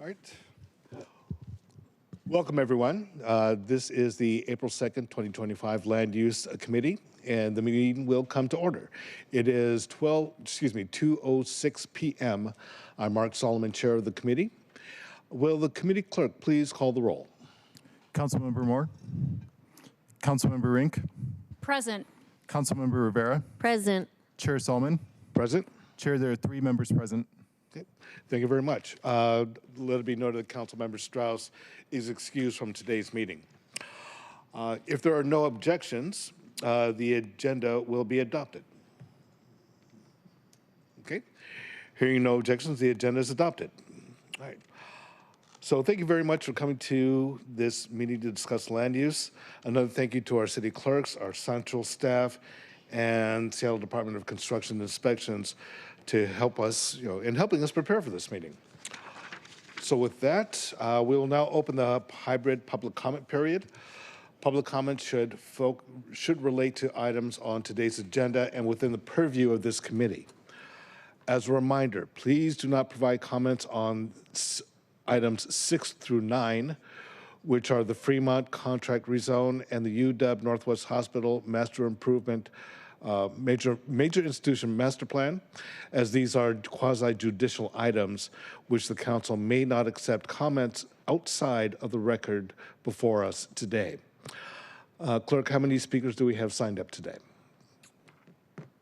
right. Welcome, everyone. This is the April 2nd, 2025 Land Use Committee, and the meeting will come to order. It is 2:06 p.m. I'm Mark Solomon, chair of the committee. Will the committee clerk please call the roll? Councilmember Moore. Councilmember Rink. Present. Councilmember Rivera. Present. Chair Solomon. Present. Chair, there are 3 members present. Okay. Thank you very much. Let it be noted that Councilmember Strauss is excused from today's meeting. If there are no objections, the agenda will be adopted. Okay. Hearing no objections, the agenda is adopted. All right. So thank you very much for coming to this meeting to discuss land use. Another thank you to our city clerks, our central staff, and Seattle Department of Construction and Inspections to help us, in helping us prepare for this meeting. So with that, we will now open the hybrid public comment period. Public comment should relate to items on today's agenda and within the purview of this committee. As a reminder, please do not provide comments on items 6 through 9, which are the Fremont contract rezone and the UW Northwest Hospital master improvement major institution master plan, as these are quasi-judicial items which the council may not accept comments outside of the record before us today. Clerk, how many speakers do we have signed up today?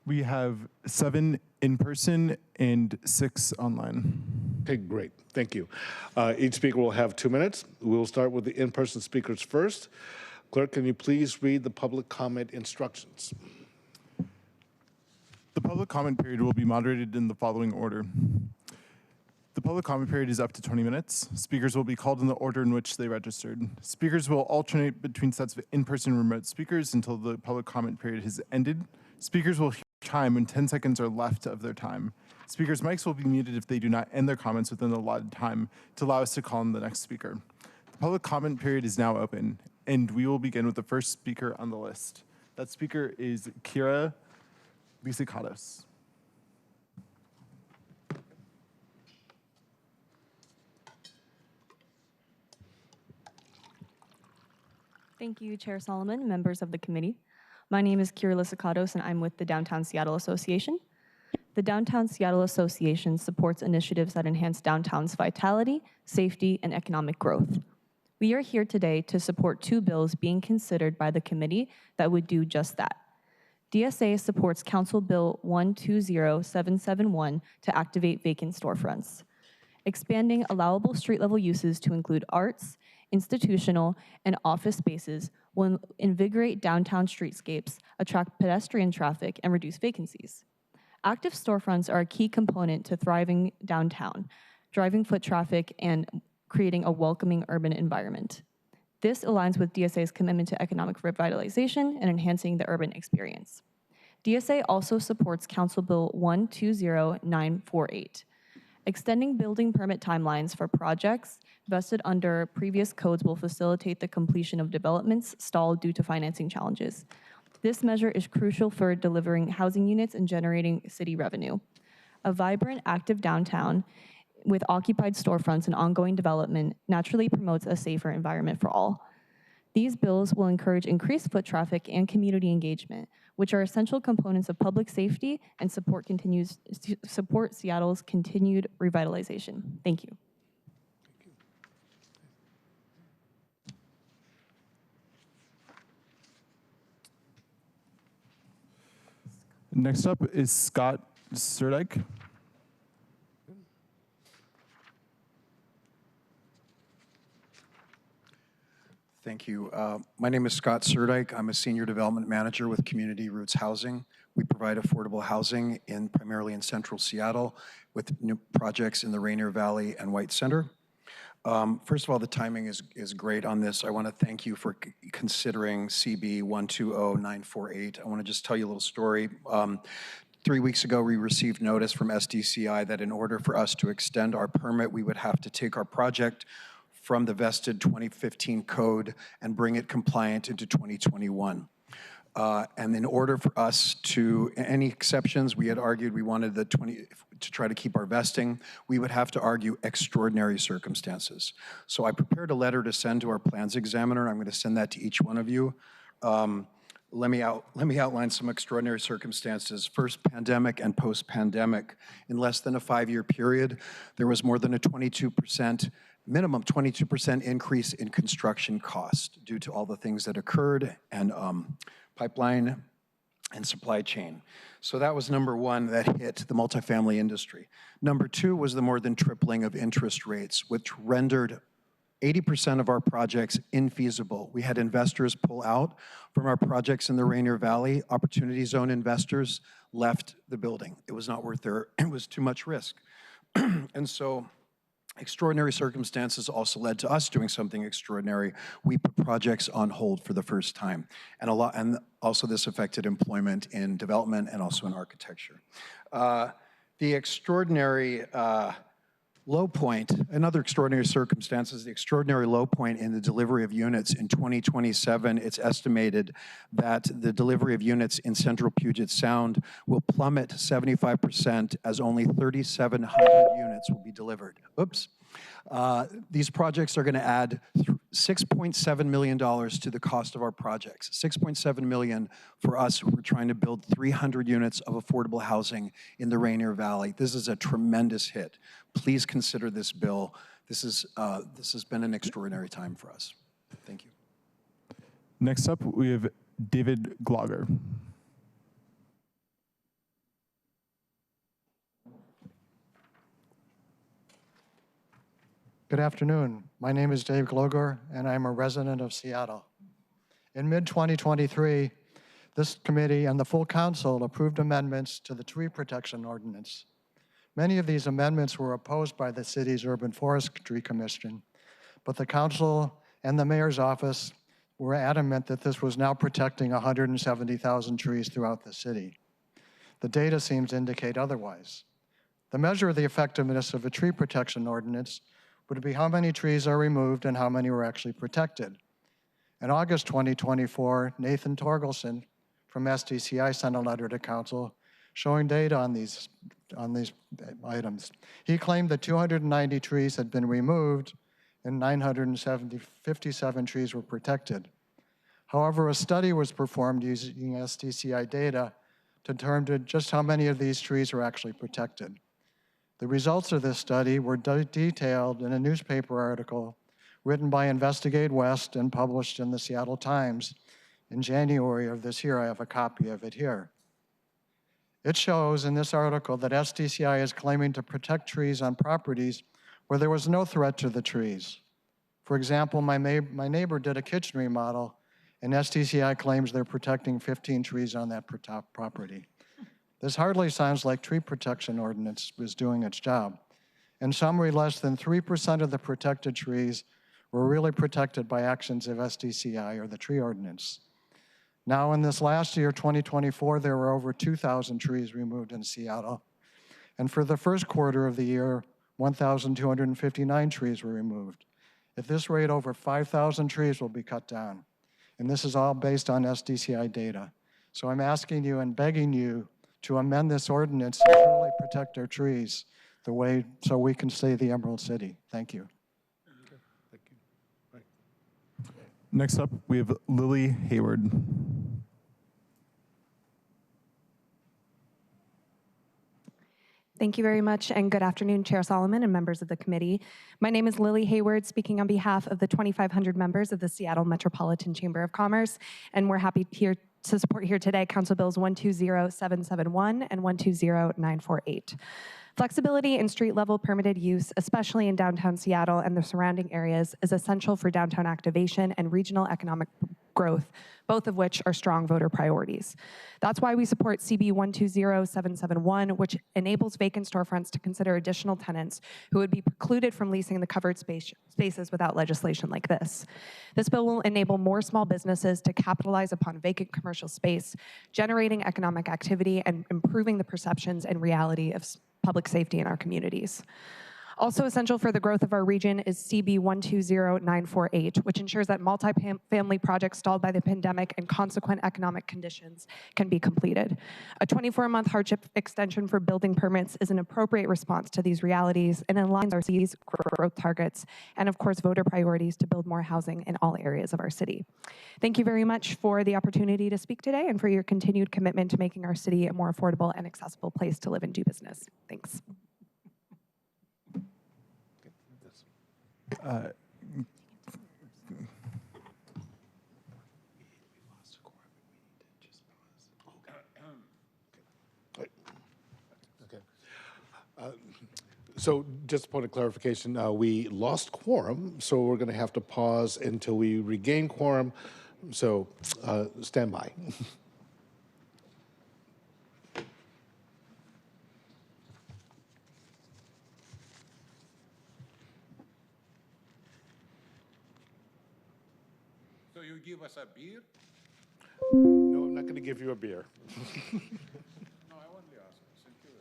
We have 7 in person and 6 online. Okay, great. Thank you. Each speaker will have 2 minutes. We will start with the in-person speakers first. Clerk, can you please read the public comment instructions? The public comment period will be moderated in the following order. The public comment period is up to 20 minutes. Speakers will be called in the order in which they registered. Speakers will alternate between sets of in-person and remote speakers until the public comment period has ended. Speakers will hear chime when 10 seconds are left of their time. Speakers' mics will be muted if they do not end their comments within the allotted time to allow us to call on the next speaker. The public comment period is now open, and we will begin with the first speaker on the list. That speaker is Kira Lysicatos. Thank you, Chair Solomon, members of the committee. My name is Kira Lysicatos, and I'm with the Downtown Seattle Association. The Downtown Seattle Association supports initiatives that enhance downtown's vitality, safety, and economic growth. We are here today to support 2 bills being considered by the committee that would do just that. DSA supports Council Bill 120771 to activate vacant storefronts, expanding allowable street-level uses to include arts, institutional, and office spaces will invigorate downtown streetscapes, attract pedestrian traffic, and reduce vacancies. Active storefronts are a key component to thriving downtown, driving foot traffic and creating a welcoming urban environment. This aligns with DSA's commitment to economic revitalization and enhancing the urban experience. DSA also supports Council Bill 120948. Extending building permit timelines for projects vested under previous codes will facilitate the completion of developments stalled due to financing challenges. This measure is crucial for delivering housing units and generating city revenue. A vibrant, active downtown with occupied storefronts and ongoing development naturally promotes a safer environment for all. These bills will encourage increased foot traffic and community engagement, which are essential components of public safety and support Seattle's continued revitalization. Thank you. Next up is Scott Surdike. Thank you. My name is Scott Surdike. I'm a senior development manager with Community Roots Housing. We provide affordable housing primarily in central Seattle with new projects in the Rainier Valley and White Center. First of all, the timing is great on this. I want to thank you for considering CB 120948. I want to just tell you a little story. 3 weeks ago, we received notice from SDCI that in order for us to extend our permit, we would have to take our project from the vested 2015 code and bring it compliant into 2021. And in order for us to, any exceptions, we had argued we wanted the 20, to try to keep our vesting, we would have to argue extraordinary circumstances. So I prepared a letter to send to our plans examiner. I'm going to send that to each one of you. Let me outline some extraordinary circumstances. First, pandemic and post-pandemic. In less than a 5-year period, there was more than a 22%, minimum 22% increase in construction cost due to all the things that occurred and pipeline and supply chain. So that was number one that hit the multifamily industry. Number two was the more than tripling of interest rates, which rendered 80% of our projects infeasible. We had investors pull out from our projects in the Rainier Valley. Opportunity zone investors left the building. It was not worth their, it was too much risk. And so extraordinary circumstances also led to us doing something extraordinary. We put projects on hold for the first time. And also this affected employment in development and also in architecture. The extraordinary low point, another extraordinary circumstance is the extraordinary low point in the delivery of units in 2027. It's estimated that the delivery of units in central Puget Sound will plummet 75% as only 3,700 units will be delivered. Oops. These projects are going to add $6.7 million to the cost of our projects. $6.7 million for us who are trying to build 300 units of affordable housing in the Rainier Valley. This is a tremendous hit. Please consider this bill. This has been an extraordinary time for us. Thank you. Next up, we have David Gloger. Good afternoon. My name is Dave Gloger, and I'm a resident of Seattle. In mid-2023, this committee and the full council approved amendments to the tree protection ordinance. Many of these amendments were opposed by the city's Urban Forestry Commission, but the council and the mayor's office were adamant that this was now protecting 170,000 trees throughout the city. The data seems to indicate otherwise. The measure of the effectiveness of a tree protection ordinance would be how many trees are removed and how many were actually protected. In August 2024, Nathan Torgelson from SDCI sent a letter to council showing data on these items. He claimed that 290 trees had been removed and 957 trees were protected. However, a study was performed using SDCI data to determine just how many of these trees were actually protected. The results of this study were detailed in a newspaper article written by Investigate West and published in the Seattle Times in January of this year. I have a copy of it here. It shows in this article that SDCI is claiming to protect trees on properties where there was no threat to the trees. For example, my neighbor did a kitchen remodel, and SDCI claims they're protecting 15 trees on that property. This hardly sounds like tree protection ordinance was doing its job. In summary, less than 3% of the protected trees were really protected by actions of SDCI or the tree ordinance. Now, in this last year, 2024, there were over 2,000 trees removed in Seattle. And for the first quarter of the year, 1,259 trees were removed. At this rate, over 5,000 trees will be cut down. And this is all based on SDCI data. So I'm asking you and begging you to amend this ordinance and truly protect our trees the way so we can stay the Emerald City. Thank you. Okay, thank you. Right. Next up, we have Lily Hayward. Thank you very much, and good afternoon, Chair Solomon and members of the committee. My name is Lily Hayward, speaking on behalf of the 2,500 members of the Seattle Metropolitan Chamber of Commerce, and we're happy here to support here today Council Bills 120771 and 120948. Flexibility in street-level permitted use, especially in downtown Seattle and the surrounding areas, is essential for downtown activation and regional economic growth, both of which are strong voter priorities. That's why we support CB 120771, which enables vacant storefronts to consider additional tenants who would be precluded from leasing the covered spaces without legislation like this. This bill will enable more small businesses to capitalize upon vacant commercial space, generating economic activity and improving the perceptions and reality of public safety in our communities. Also essential for the growth of our region is CB 120948, which ensures that multifamily projects stalled by the pandemic and consequent economic conditions can be completed. A 24-month hardship extension for building permits is an appropriate response to these realities and aligns our city's growth targets and, of course, voter priorities to build more housing in all areas of our city. Thank you very much for the opportunity to speak today and for your continued commitment to making our city a more affordable and accessible place to live and do business. Thanks. So just a point of clarification, we lost quorum, so we're going to have to pause until we regain quorum. So stand by. So you give us a beer? No, I'm not going to give you a beer. No, I only ask. Thank you.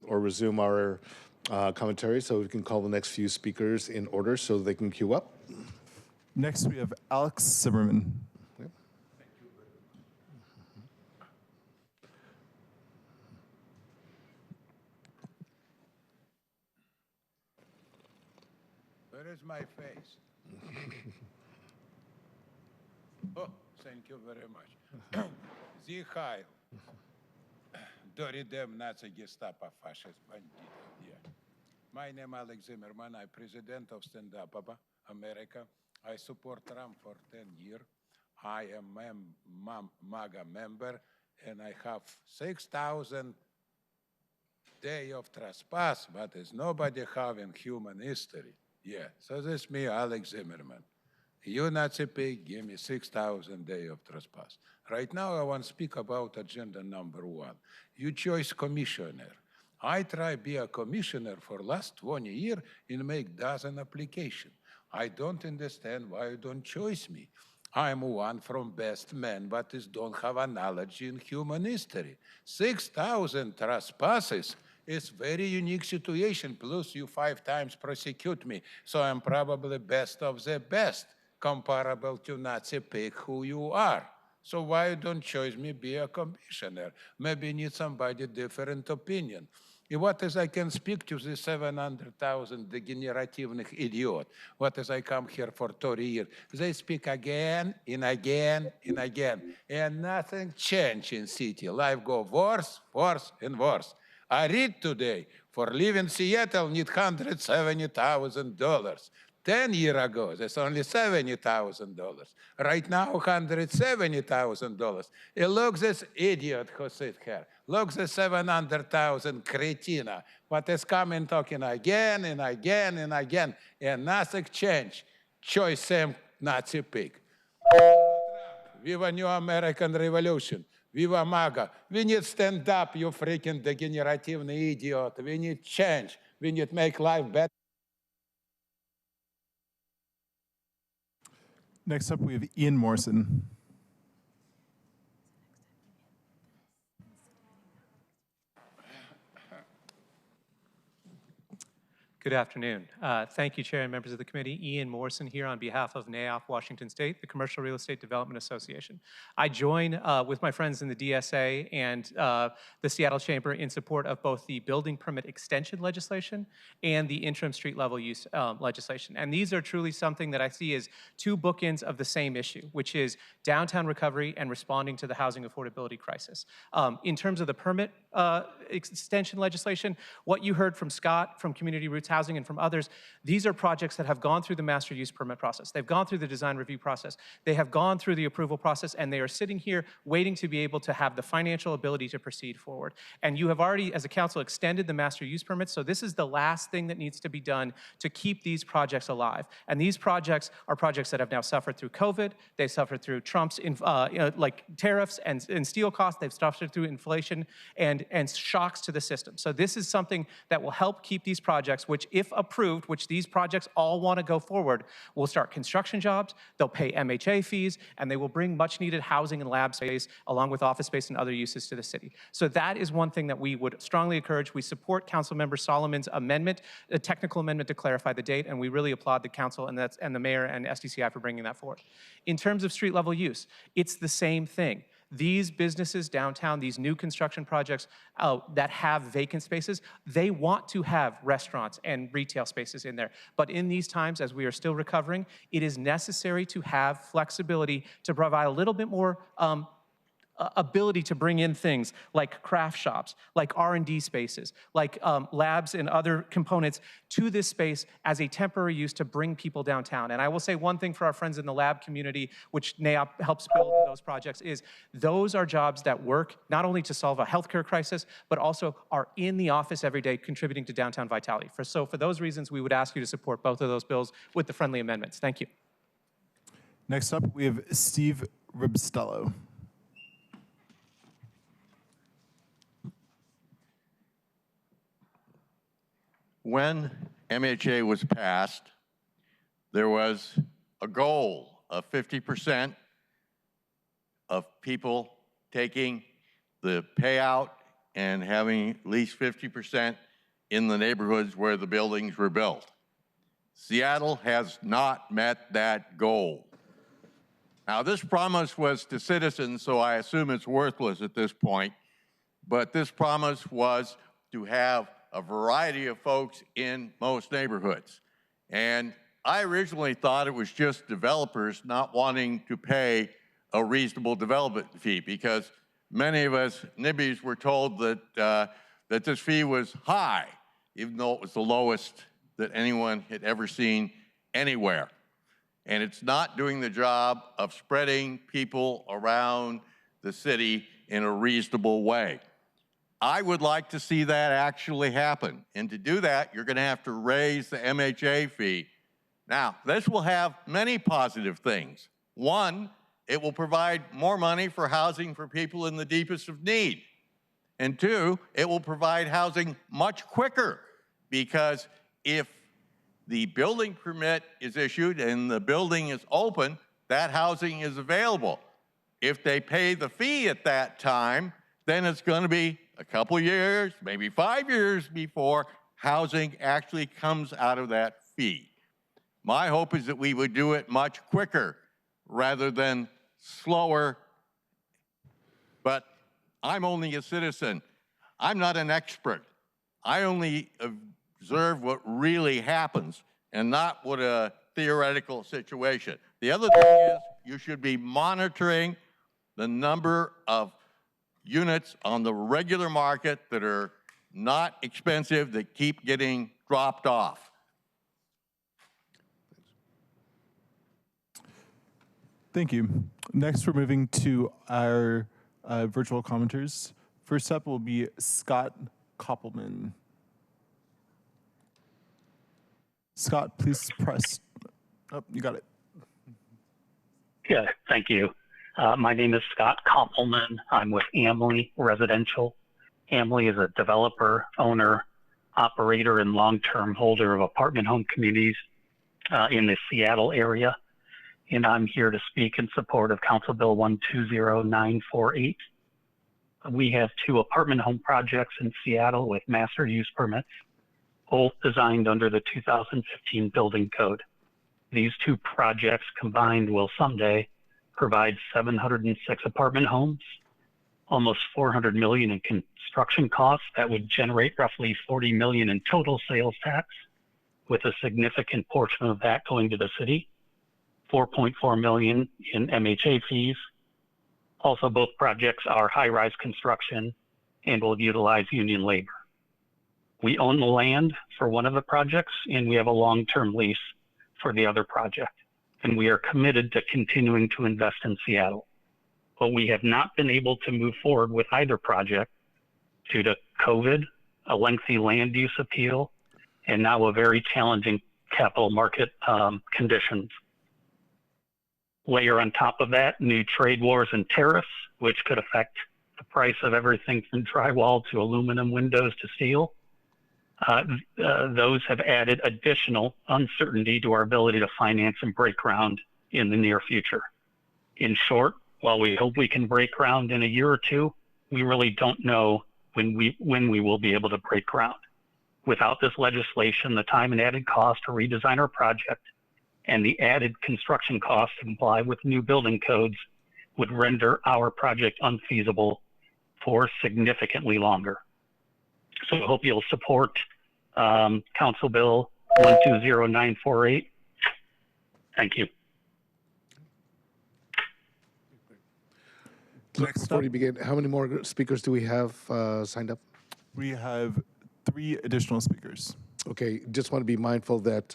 Or resume our commentary so we can call the next few speakers in order so they can queue up. Next, we have Alex Zimmerman. Where is my face? Oh, thank you very much. Sie Heil. Doridem Nazi Gestapo Fascist Bandit. Yeah. My name is Alex Zimmerman. I'm president of Stand Up America. I support Trump for 10 years. I am MAGA member, and I have 6,000 day of trespass, but there's nobody having human history. Yeah, so this is me, Alex Zimmerman. You Nazi pig, give me 6,000 day of trespass. Right now, I want to speak about agenda number 1. You choose commissioner. I try be a commissioner for last 20 years and make dozen application. I don't understand why you don't choose me. I'm one from best men, but don't have a knowledge in human history. 6,000 trespasses is very unique situation. Plus you 5 times prosecute me. So I'm probably best of the best, comparable to Nazi pig who you are. So why don't choose me be a commissioner? Maybe need somebody different opinion. And what is I can speak to the 700,000 degenerative idiot? What is I come here for 30 years? They speak again and again and again. And nothing change in city. Life go worse, worse, and worse. I read today, for living in Seattle need $170,000. 10 years ago, that's only $70,000. Right now, $170,000. And look this idiot who sit here. Look the 700,000 cretina. What is coming talking again and again and again. And nothing change. Choice same Nazi pig. Viva New American Revolution. Viva MAGA. We need stand up, you freaking degenerative idiot. We need change. We need make life better. Next up, we have Ian Morrison. Good afternoon. Thank you, Chair and members of the committee. Ian Morrison here on behalf of NAIOP Washington State, the Commercial Real Estate Development Association. I join with my friends in the DSA and the Seattle Chamber in support of both the building permit extension legislation and the interim street level use legislation. And these are truly something that I see as two bookends of the same issue, which is downtown recovery and responding to the housing affordability crisis. In terms of the permit extension legislation, what you heard from Scott from Community Roots Housing and from others, these are projects that have gone through the master use permit process. They've gone through the design review process. They have gone through the approval process, and they are sitting here waiting to be able to have the financial ability to proceed forward. And you have already, as a council, extended the master use permits, so this is the last thing that needs to be done to keep these projects alive. And these projects are projects that have now suffered through COVID. They've suffered through Trump's like tariffs and steel costs. They've suffered through inflation and shocks to the system. So this is something that will help keep these projects, which if approved, which these projects all want to go forward, will start construction jobs, they'll pay MHA fees, and they will bring much needed housing and lab space along with office space and other uses to the city. So that is one thing that we would strongly encourage. We support Councilmember Solomon's amendment, a technical amendment to clarify the date, and we really applaud the council and the mayor and SDCI for bringing that forward. In terms of street level use, it's the same thing. These businesses downtown, these new construction projects that have vacant spaces, they want to have restaurants and retail spaces in there. But in these times, as we are still recovering, it is necessary to have flexibility to provide a little bit more ability to bring in things like craft shops, like R&D spaces, like labs and other components to this space as a temporary use to bring people downtown. And I will say one thing for our friends in the lab community, which NAIOP helps build those projects, is those are jobs that work not only to solve a healthcare crisis, but also are in the office every day contributing to downtown vitality. So for those reasons, we would ask you to support both of those bills with the friendly amendments. Thank you. Next up, we have Steve Ribstello. When MHA was passed, there was a goal of 50% of people taking the payout and having at least 50% in the neighborhoods where the buildings were built. Seattle has not met that goal. Now, this promise was to citizens, so I assume it's worthless at this point, but this promise was to have a variety of folks in most neighborhoods. And I originally thought it was just developers not wanting to pay a reasonable development fee, because many of us NIMBYs were told that, that this fee was high, even though it was the lowest that anyone had ever seen anywhere. And it's not doing the job of spreading people around the city in a reasonable way. I would like to see that actually happen. And to do that, you're going to have to raise the MHA fee. Now, this will have many positive things. One, it will provide more money for housing for people in the deepest of need. And two, it will provide housing much quicker, because if the building permit is issued and the building is open, that housing is available. If they pay the fee at that time, then it's going to be a couple years, maybe 5 years before housing actually comes out of that fee. My hope is that we would do it much quicker rather than slower. But I'm only a citizen. I'm not an expert. I only observe what really happens and not what a theoretical situation. The other thing is you should be monitoring the number of units on the regular market that are not expensive, that keep getting dropped off. Thank you. Next, we're moving to our virtual commenters. First up will be Scott Koppelman. Scott, please press. Oh, you got it. Yeah, thank you. My name is Scott Koppelman. I'm with Amley Residential. Amley is a developer, owner, operator, and long-term holder of apartment home communities in the Seattle area. And I'm here to speak in support of Council Bill 120948. We have 2 apartment home projects in Seattle with master use permits. both designed under the 2015 building code. These two projects combined will someday provide 706 apartment homes, almost $400 million in construction costs that would generate roughly $40 million in total sales tax, with a significant portion of that going to the city, $4.4 million in MHA fees. Also, both projects are high-rise construction and will utilize union labor. We own the land for one of the projects, and we have a long-term lease for the other project. And we are committed to continuing to invest in Seattle. But we have not been able to move forward with either project due to COVID, a lengthy land use appeal, and now a very challenging capital market conditions. Layer on top of that, new trade wars and tariffs, which could affect the price of everything from drywall to aluminum windows to steel. Those have added additional uncertainty to our ability to finance and break ground in the near future. In short, while we hope we can break ground in a year or two, we really don't know when we will be able to break ground. Without this legislation, the time and added cost to redesign our project and the added construction costs to comply with new building codes would render our project unfeasible for significantly longer. So I hope you'll support Council Bill 120948. Thank you. Before you begin, how many more speakers do we have signed up? We have 3 additional speakers. Okay, just want to be mindful that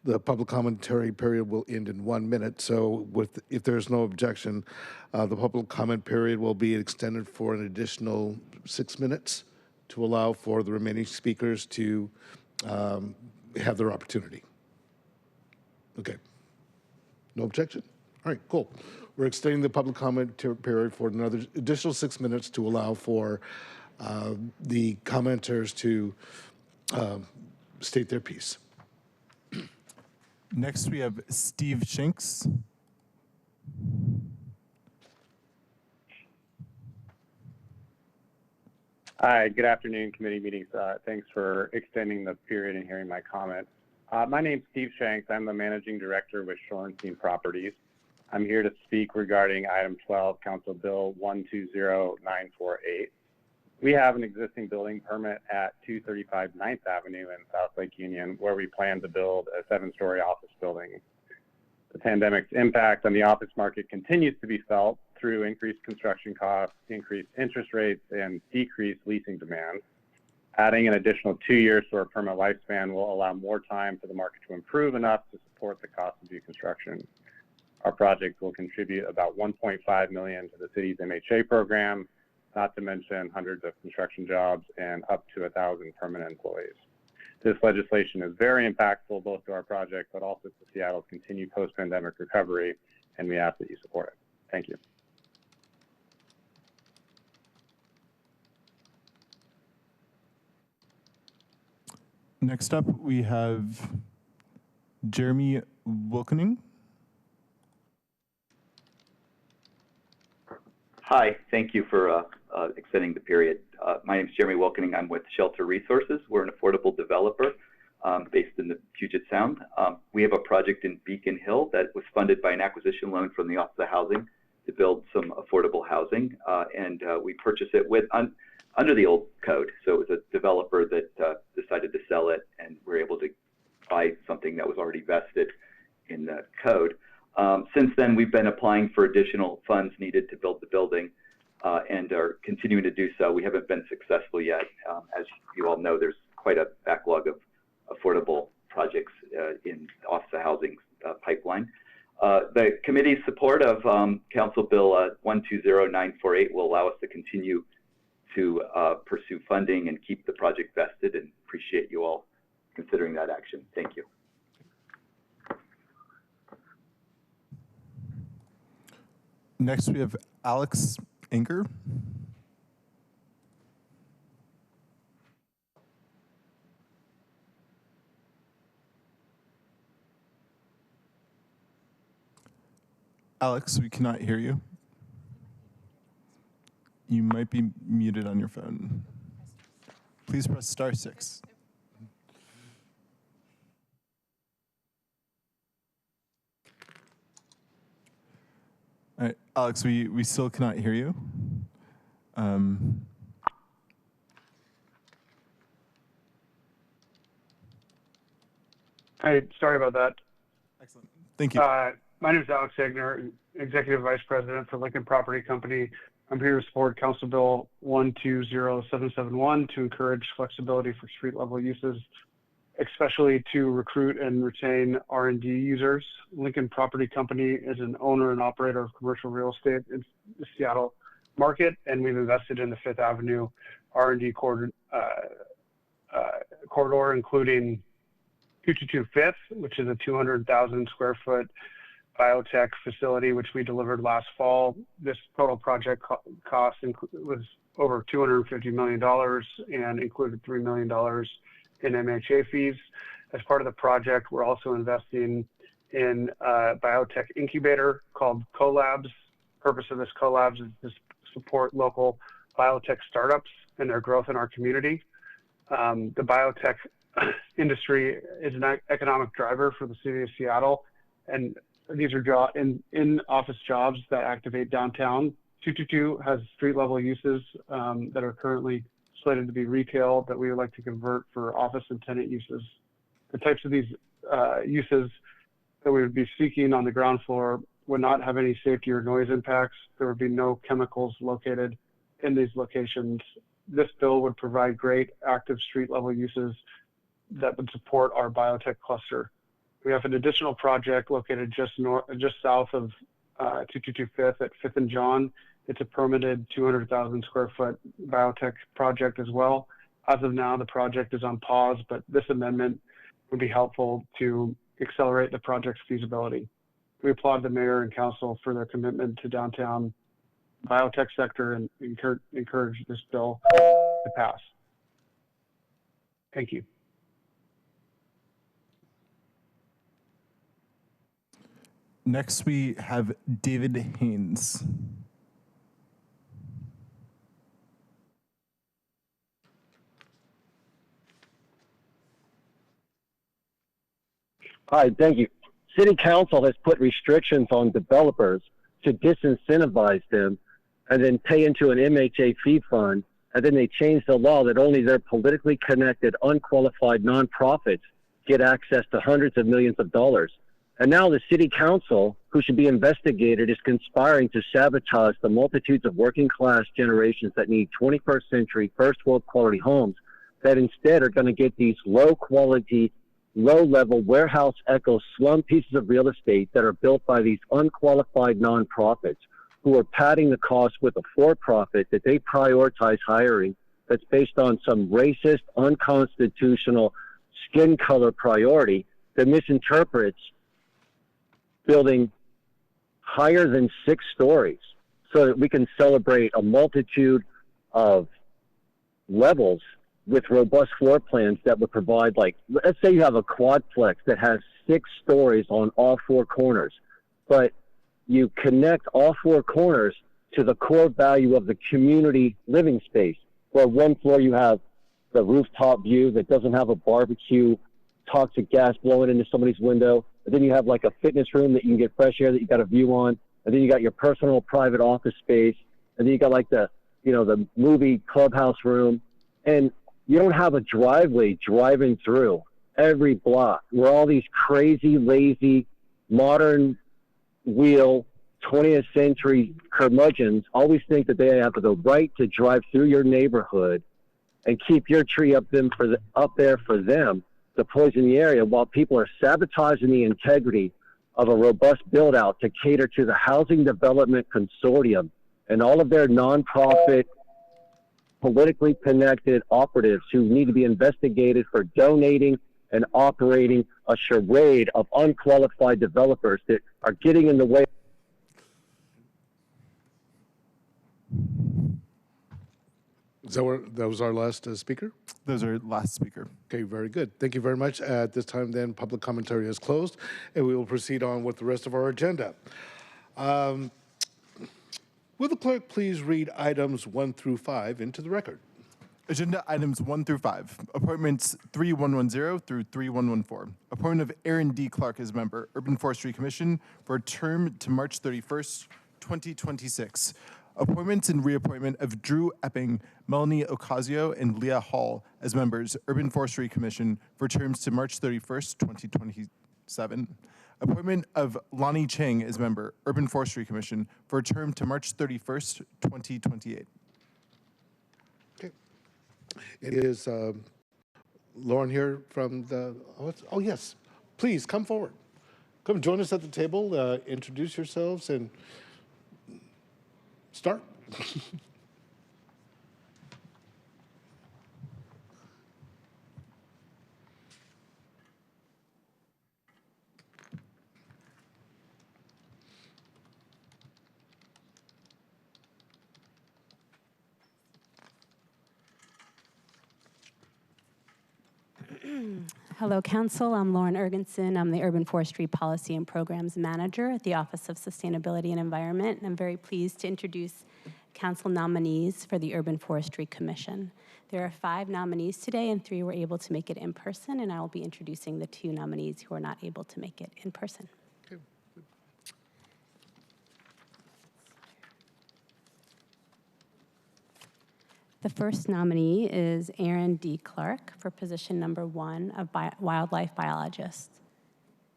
the public commentary period will end in 1 minute. So if there's no objection, the public comment period will be extended for an additional 6 minutes to allow for the remaining speakers to have their opportunity. Okay, no objection? All right, cool. We're extending the public comment period for another additional 6 minutes to allow for the commenters to state their piece. Next, we have Steve Shanks. Hi, good afternoon, committee meetings. Thanks for extending the period and hearing my comments. My name's Steve Shanks. I'm the managing director with Shorenstein Properties. I'm here to speak regarding item 12, Council Bill 120948. We have an existing building permit at 235 9th Avenue in South Lake Union, where we plan to build a 7-story office building. The pandemic's impact on the office market continues to be felt through increased construction costs, increased interest rates, and decreased leasing demand. Adding an additional 2 years to our permit lifespan will allow more time for the market to improve enough to support the cost of new construction. Our project will contribute about $1.5 million to the city's MHA program, not to mention hundreds of construction jobs and up to 1,000 permanent employees. This legislation is very impactful both to our project, but also to Seattle's continued post-pandemic recovery, and we ask that you support it. Thank you. Next up, we have Jeremy Wilkening. Hi, thank you for extending the period. My name is Jeremy Wilkening. I'm with Shelter Resources. We're an affordable developer based in the Puget Sound. We have a project in Beacon Hill that was funded by an acquisition loan from the Office of Housing to build some affordable housing, and we purchased it under the old code. So it was a developer that decided to sell it, and we're able to buy something that was already vested in the code. Since then, we've been applying for additional funds needed to build the building and are continuing to do so. We haven't been successful yet. As you all know, there's quite a backlog of affordable projects in the Office of Housing pipeline. The committee's support of Council Bill 120948 will allow us to continue to pursue funding and keep the project vested, and appreciate you all considering that action. Thank you. Next, we have Alex Anker. Alex, we cannot hear you. You might be muted on your phone. Please press *6. All right, Alex, we still cannot hear you. Hey, sorry about that. Excellent. Thank you. My name is Alex Egner, Executive Vice President for Lincoln Property Company. I'm here to support Council Bill 120771 to encourage flexibility for street level uses, especially to recruit and retain R&D users. Lincoln Property Company is an owner and operator of commercial real estate in the Seattle market, and we've invested in the Fifth Avenue R&D corridor, including 222 Fifth, which is a 200,000 square foot biotech facility, which we delivered last fall. This total project cost was over $250 million and included $3 million in MHA fees. As part of the project, we're also investing in a biotech incubator called CoLabs. The purpose of this CoLabs is to support local biotech startups and their growth in our community. The biotech industry is an economic driver for the city of Seattle, and these are in-office jobs that activate downtown. 222 has street-level uses that are currently slated to be retail that we would like to convert for office and tenant uses. The types of these uses that we would be seeking on the ground floor would not have any safety or noise impacts. There would be no chemicals located in these locations. This bill would provide great active street-level uses that would support our biotech cluster. We have an additional project located just south of 222 Fifth at Fifth and John. It's a permitted 200,000 square foot biotech project as well. As of now, the project is on pause, but this amendment would be helpful to accelerate the project's feasibility. We applaud the mayor and council for their commitment to downtown biotech sector and encourage this bill to pass. Thank you. Next, we have David Haynes. Hi, thank you. City Council has put restrictions on developers to disincentivize them and then pay into an MHA fee fund, and then they changed the law that only their politically connected, unqualified nonprofits get access to hundreds of millions of dollars. And now the City Council, who should be investigated, is conspiring to sabotage the multitudes of working class generations that need 21st century, first world quality homes that instead are going to get these low quality, low-level warehouse echo slum pieces of real estate that are built by these unqualified nonprofits who are padding the cost with a for-profit that they prioritize hiring that's based on some racist, unconstitutional skin color priority that misinterprets building higher than 6 stories so that we can celebrate a multitude of levels with robust floor plans that would provide, like, let's say you have a quadplex that has 6 stories on all 4 corners, but you connect all 4 corners to the core value of the community living space, where one floor you have the rooftop view that doesn't have a barbecue, toxic gas blowing into somebody's window, and then you have like a fitness room that you can get fresh air that you got a view on, and then you got your personal private office space, and then you got like the movie clubhouse room, and you don't have a driveway driving through every block where all these crazy, lazy, modern wheel 20th century curmudgeons always think that they have the right to drive through your neighborhood and keep your tree up there for them to poison the area, while people are sabotaging the integrity of a robust build out to cater to the Housing Development Consortium and all of their nonprofit, politically connected operatives who need to be investigated for donating and operating a charade of unqualified developers that are getting in the way. That was our last speaker? That was our last speaker. Okay, very good. Thank you very much. At this time, then, public commentary is closed, and we will proceed on with the rest of our agenda. Will the clerk please read items 1 through 5 into the record? Agenda items 1 through 5. Appointments 3110 through 3114. Appointment of Aaron D. Clark as member, Urban Forestry Commission, for a term to March 31st, 2026. Appointments and reappointment of Drew Epping, Melanie Ocasio, and Leah Hall as members, Urban Forestry Commission, for terms to March 31st, 2027. Appointment of Lonnie Chang as member, Urban Forestry Commission, for a term to March 31st, 2028. Okay. It is Lauren here from the, oh yes, please come forward. Come join us at the table, introduce yourselves and start. Hello, Council. I'm Lauren Ergensen. I'm the Urban Forestry Policy and Programs Manager at the Office of Sustainability and Environment, and I'm very pleased to introduce Council nominees for the Urban Forestry Commission. There are 5 nominees today, and 3 were able to make it in person, and I will be introducing the 2 nominees who are not able to make it in person. Okay. The first nominee is Aaron D. Clark for position number 1 of wildlife biologist.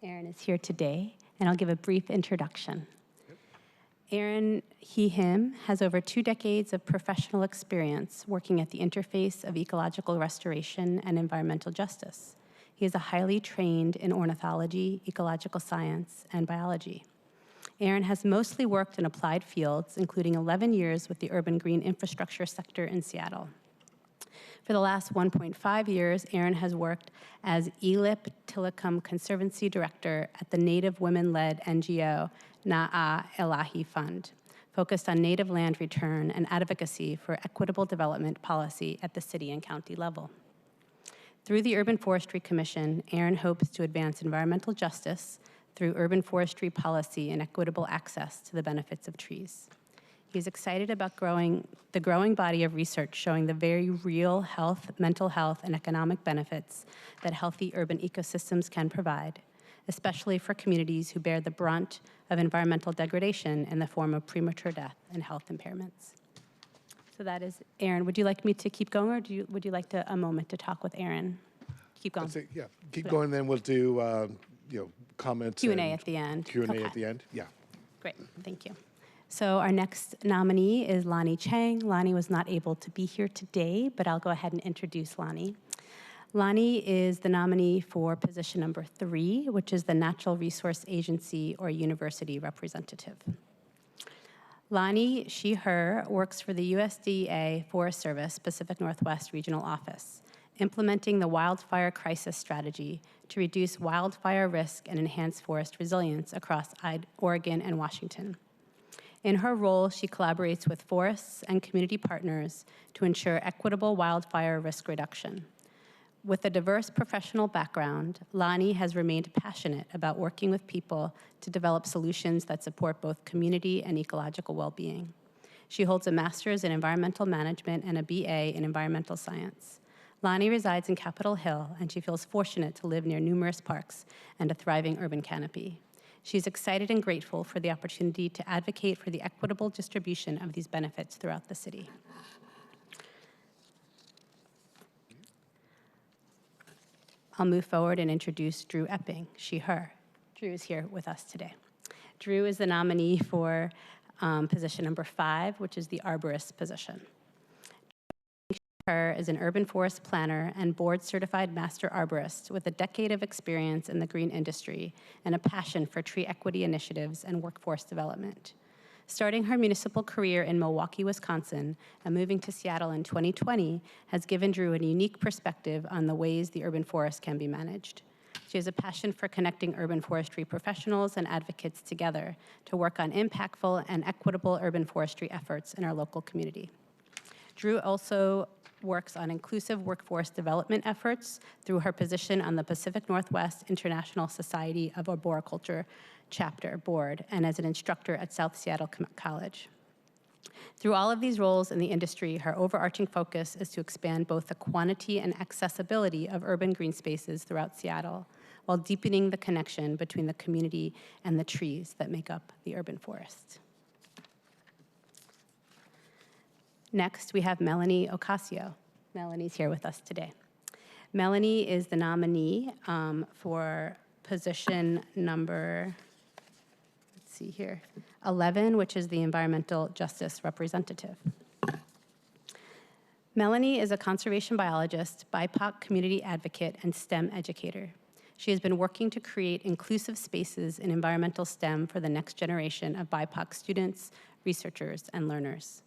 Aaron is here today, and I'll give a brief introduction. Aaron, him, has over 2 decades of professional experience working at the interface of ecological restoration and environmental justice. He is a highly trained in ornithology, ecological science, and biology. Aaron has mostly worked in applied fields, including 11 years with the urban green infrastructure sector in Seattle. For the last 1.5 years, Aaron has worked as Elip Tillicum Conservancy Director at the Native women-led NGO Na'a Elahi Fund, focused on native land return and advocacy for equitable development policy at the city and county level. Through the Urban Forestry Commission, Aaron hopes to advance environmental justice through urban forestry policy and equitable access to the benefits of trees. He's excited about the growing body of research showing the very real health, mental health, and economic benefits that healthy urban ecosystems can provide, especially for communities who bear the brunt of environmental degradation in the form of premature death and health impairments. So that is Aaron. Would you like me to keep going, or would you like a moment to talk with Aaron? Keep going. Yeah, keep going, then we'll do comments. Q&A at the end. Q&A at the end, yeah. Great, thank you. So our next nominee is Lonnie Chang. Lonnie was not able to be here today, but I'll go ahead and introduce Lonnie. Lonnie is the nominee for position number 3, which is the Natural Resource Agency or University Representative. Lonnie, her, works for the USDA Forest Service Pacific Northwest Regional Office, implementing the wildfire crisis strategy to reduce wildfire risk and enhance forest resilience across Oregon and Washington. In her role, she collaborates with forests and community partners to ensure equitable wildfire risk reduction. With a diverse professional background, Lonnie has remained passionate about working with people to develop solutions that support both community and ecological well-being. She holds a master's in environmental management and a BA in environmental science. Lonnie resides in Capitol Hill, and she feels fortunate to live near numerous parks and a thriving urban canopy. She's excited and grateful for the opportunity to advocate for the equitable distribution of these benefits throughout the city. I'll move forward and introduce Drew Epping, her. Drew is here with us today. Drew is the nominee for position number 5, which is the arborist position. Her is an urban forest planner and board-certified master arborist with a decade of experience in the green industry and a passion for tree equity initiatives and workforce development. Starting her municipal career in Milwaukee, Wisconsin, and moving to Seattle in 2020 has given Drew a unique perspective on the ways the urban forest can be managed. She has a passion for connecting urban forestry professionals and advocates together to work on impactful and equitable urban forestry efforts in our local community. Drew also works on inclusive workforce development efforts through her position on the Pacific Northwest International Society of Arboriculture Chapter Board and as an instructor at South Seattle College. Through all of these roles in the industry, her overarching focus is to expand both the quantity and accessibility of urban green spaces throughout Seattle, while deepening the connection between the community and the trees that make up the urban forest. Next, we have Melanie Ocasio. Melanie's here with us today. Melanie is the nominee for position number, let's see here, 11, which is the Environmental Justice Representative. Melanie is a conservation biologist, BIPOC community advocate, and STEM educator. She has been working to create inclusive spaces in environmental STEM for the next generation of BIPOC students, researchers, and learners.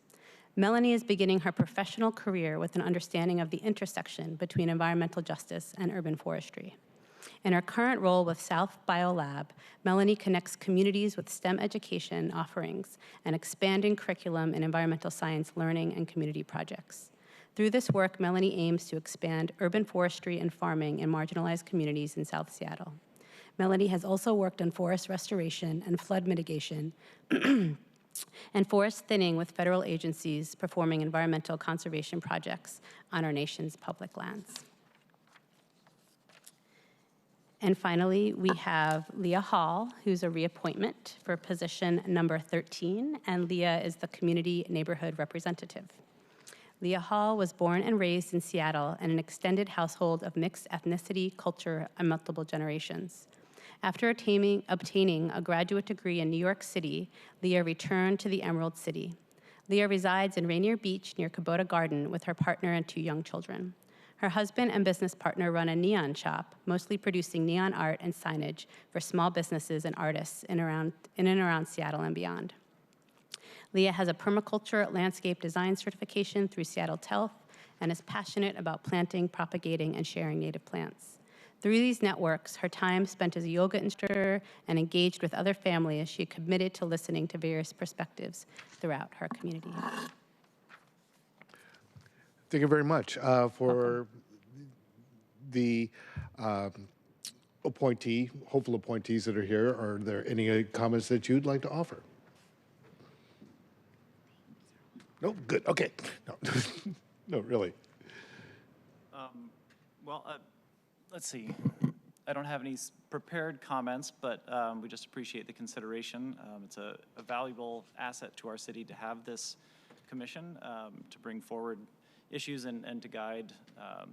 Melanie is beginning her professional career with an understanding of the intersection between environmental justice and urban forestry. In her current role with South Biolab, Melanie connects communities with STEM education offerings and expanding curriculum in environmental science learning and community projects. Through this work, Melanie aims to expand urban forestry and farming in marginalized communities in South Seattle. Melanie has also worked on forest restoration and flood mitigation and forest thinning with federal agencies performing environmental conservation projects on our nation's public lands. And finally, we have Leah Hall, who's a reappointment for position number 13, and Leah is the Community Neighborhood Representative. Leah Hall was born and raised in Seattle in an extended household of mixed ethnicity, culture, and multiple generations. After obtaining a graduate degree in New York City, Leah returned to the Emerald City. Leah resides in Rainier Beach near Kubota Garden with her partner and 2 young children. Her husband and business partner run a neon shop, mostly producing neon art and signage for small businesses and artists in and around Seattle and beyond. Leah has a permaculture landscape design certification through Seattle Health and is passionate about planting, propagating, and sharing native plants. Through these networks, her time spent as a yoga instructor and engaged with other families, she committed to listening to various perspectives throughout her community. Thank you very much for the hopeful appointees that are here. Are there any comments that you'd like to offer? No? Good. Okay. No, no, really. Let's see. I don't have any prepared comments, but we just appreciate the consideration. It's a valuable asset to our city to have this commission to bring forward issues and to guide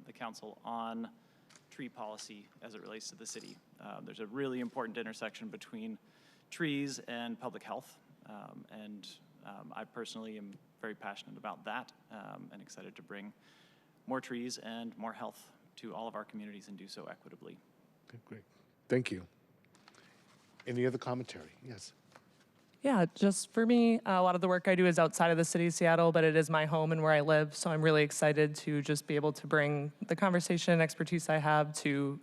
the council on tree policy as it relates to the city. There's a really important intersection between trees and public health, and I personally am very passionate about that and excited to bring more trees and more health to all of our communities and do so equitably. Okay, great. Thank you. Any other commentary? Yes. Yeah, just for me, a lot of the work I do is outside of the city of Seattle, but it is my home and where I live. So I'm really excited to just be able to bring the conversation and expertise I have to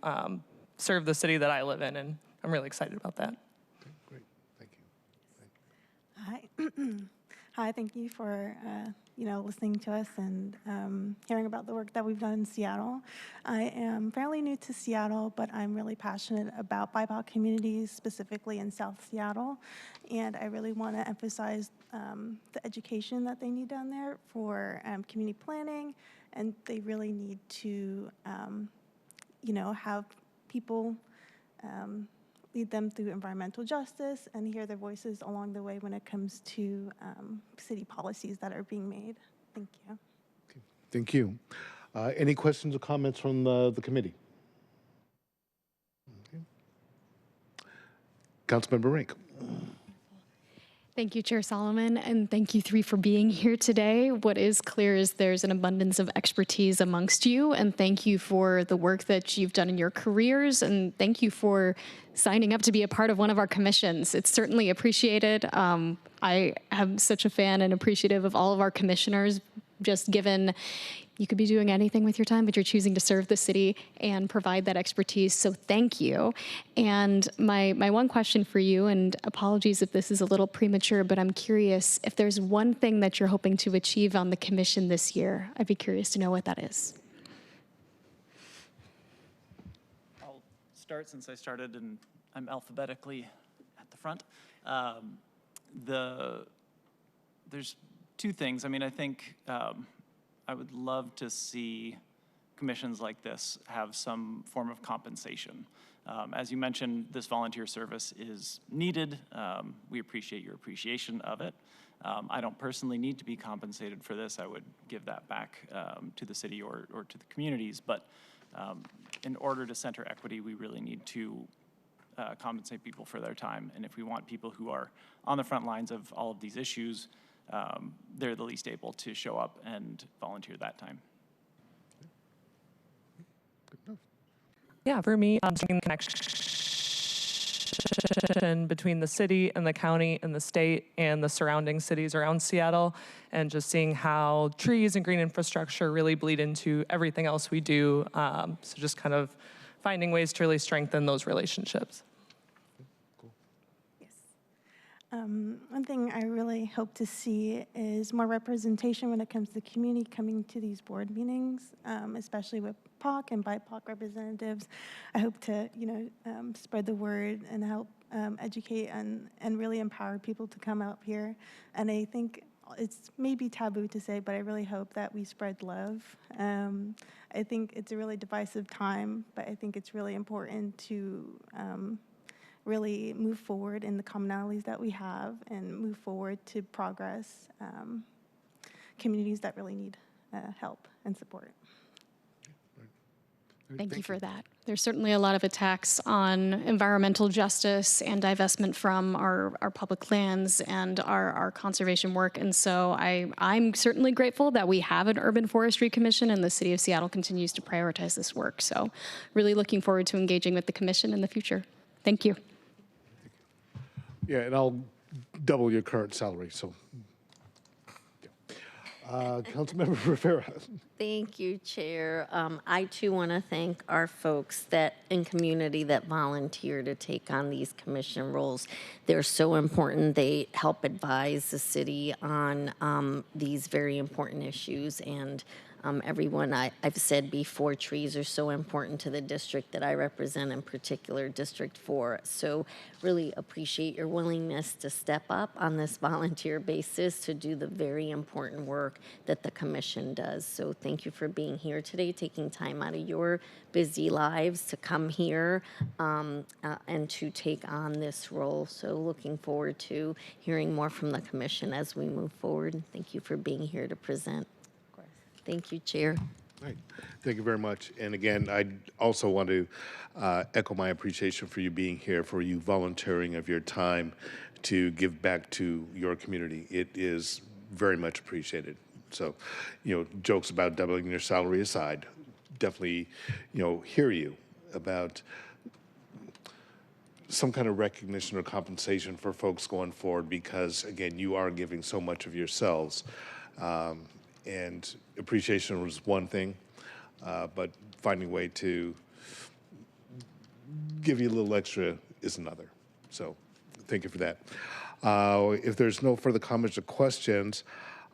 serve the city that I live in. And I'm really excited about that. Okay, great. Thank you. Hi. Hi, thank you for listening to us and hearing about the work that we've done in Seattle. I am fairly new to Seattle, but I'm really passionate about BIPOC communities, specifically in South Seattle, and I really want to emphasize the education that they need down there for community planning, and they really need to, have people lead them through environmental justice and hear their voices along the way when it comes to city policies that are being made. Thank you. Okay. Thank you. Any questions or comments from the committee? Okay. Councilmember Rink. Thank you, Chair Solomon, and thank you three for being here today. What is clear is there's an abundance of expertise amongst you, and thank you for the work that you've done in your careers, and thank you for signing up to be a part of one of our commissions. It's certainly appreciated. I am such a fan and appreciative of all of our commissioners, just given you could be doing anything with your time, but you're choosing to serve the city and provide that expertise, so thank you. And my one question for you, and apologies if this is a little premature, but I'm curious if there's one thing that you're hoping to achieve on the commission this year. I'd be curious to know what that is. I'll start since I started and I'm alphabetically at the front. There's two things. I mean, I think I would love to see commissions like this have some form of compensation. As you mentioned, this volunteer service is needed. We appreciate your appreciation of it. I don't personally need to be compensated for this. I would give that back to the city or to the communities. But in order to center equity, we really need to compensate people for their time. And if we want people who are on the front lines of all of these issues, they're the least able to show up and volunteer that time. Yeah, for me, seeing the connection between the city and the county and the state and the surrounding cities around Seattle, and just seeing how trees and green infrastructure really bleed into everything else we do. So just kind of finding ways to really strengthen those relationships. One thing I really hope to see is more representation when it comes to the community coming to these board meetings, especially with POC and BIPOC representatives. I hope to, spread the word and help educate and really empower people to come out here. And I think it's maybe taboo to say, but I really hope that we spread love. I think it's a really divisive time, but I think it's really important to really move forward in the commonalities that we have and move forward to progress communities that really need help and support. Thank you for that. There's certainly a lot of attacks on environmental justice and divestment from our public lands and our conservation work. And so I'm certainly grateful that we have an Urban Forestry Commission and the City of Seattle continues to prioritize this work. So really looking forward to engaging with the commission in the future. Thank you. Yeah, and I'll double your current salary, so. Councilmember Rivera. Thank you, Chair. I too want to thank our folks that in community that volunteer to take on these commission roles. They're so important. They help advise the city on these very important issues. And everyone, I've said before, trees are so important to the district that I represent, in particular District 4. So really appreciate your willingness to step up on this volunteer basis to do the very important work that the commission does. So thank you for being here today, taking time out of your busy lives to come here and to take on this role. So looking forward to hearing more from the commission as we move forward. Thank you for being here to present. Thank you, Chair. Right. Thank you very much. And again, I also want to echo my appreciation for you being here, for you volunteering of your time to give back to your community. It is very much appreciated. So, jokes about doubling your salary aside, definitely, hear you about some kind of recognition or compensation for folks going forward, because again, you are giving so much of yourselves. And appreciation was one thing, but finding a way to give you a little extra is another. So thank you for that. If there's no further comments or questions,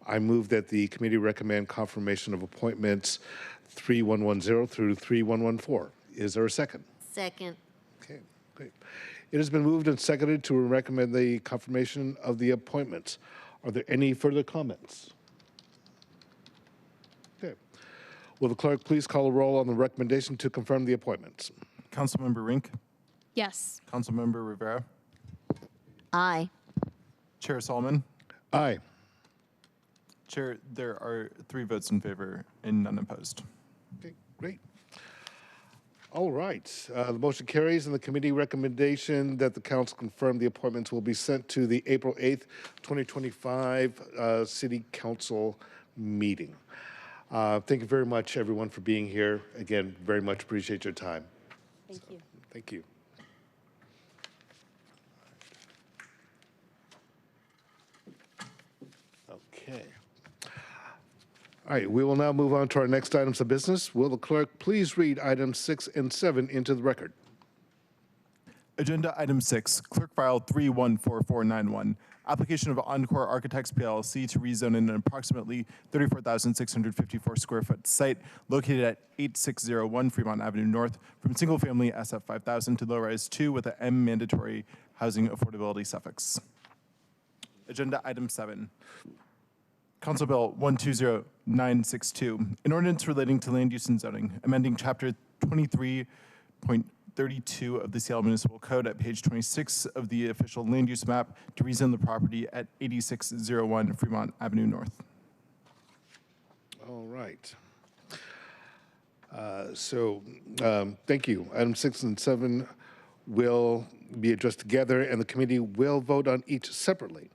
I move that the committee recommend confirmation of appointments 3110 through 3114. Is there a second? Second. Okay, great. It has been moved and seconded to recommend the confirmation of the appointments. Are there any further comments? Okay. Will the clerk please call a roll on the recommendation to confirm the appointments? Councilmember Rink, Yes. Councilmember Rivera, Aye. Chair Solomon. Aye. Chair, there are 3 votes in favor and none opposed. Okay, great. All right, the motion carries, and the committee recommendation that the council confirm the appointments will be sent to the April 8th, 2025 City Council meeting. Thank you very much, everyone, for being here. Again, very much appreciate your time. Thank you. Thank you. Okay. All right, we will now move on to our next items of business. Will the clerk please read items 6 and 7 into the record? Agenda item 6, clerk file 314491. Application of Encore Architects PLLC to rezone in an approximately 34,654 square foot site located at 8601 Fremont Avenue North from single family SF 5000 to low rise 2 with a M mandatory housing affordability suffix. Agenda item 7. Council Bill 120962, an ordinance relating to land use and zoning, amending Chapter 23.3 32 of the Seattle Municipal Code at page 26 of the official land use map to rezone the property at 8601 Fremont Avenue North. All right. Thank you. Item 6 and 7 will be addressed together, and the committee will vote on each separately.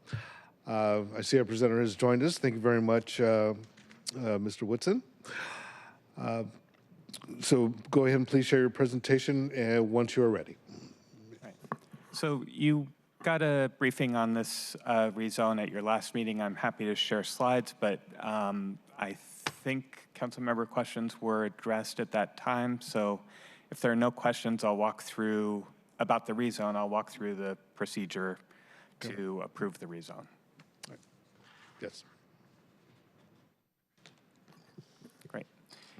I see our presenter has joined us. Thank you very much, Mr. Woodson. So go ahead and please share your presentation once you are ready. Right. So you got a briefing on this rezone at your last meeting. I'm happy to share slides, but I think council member questions were addressed at that time. So if there are no questions, I'll walk through about the rezone. I'll walk through the procedure to approve the rezone. Right. Yes. Great.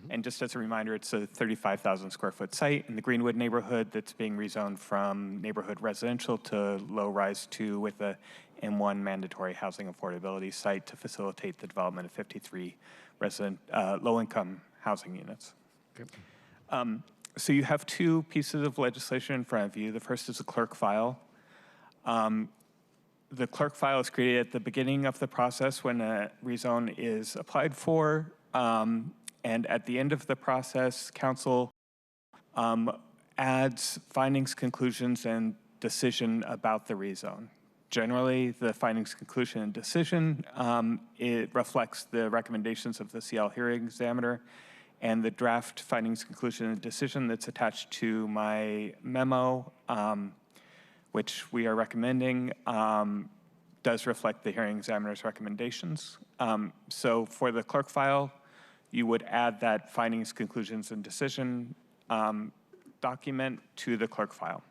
And just as a reminder, it's a 35,000 square foot site in the Greenwood neighborhood that's being rezoned from neighborhood residential to low-rise 2 with a M1 mandatory housing affordability site to facilitate the development of 53 low-income housing units. Okay. So you have two pieces of legislation in front of you. The first is a clerk file. The clerk file is created at the beginning of the process when a rezone is applied for. And at the end of the process, council adds findings, conclusions, and decision about the rezone. Generally, the findings, conclusion, and decision, it reflects the recommendations of the Seattle hearing examiner, and the draft findings, conclusion, and decision that's attached to my memo, which we are recommending, does reflect the hearing examiner's recommendations. So for the clerk file, you would add that findings, conclusions, and decision document to the clerk file.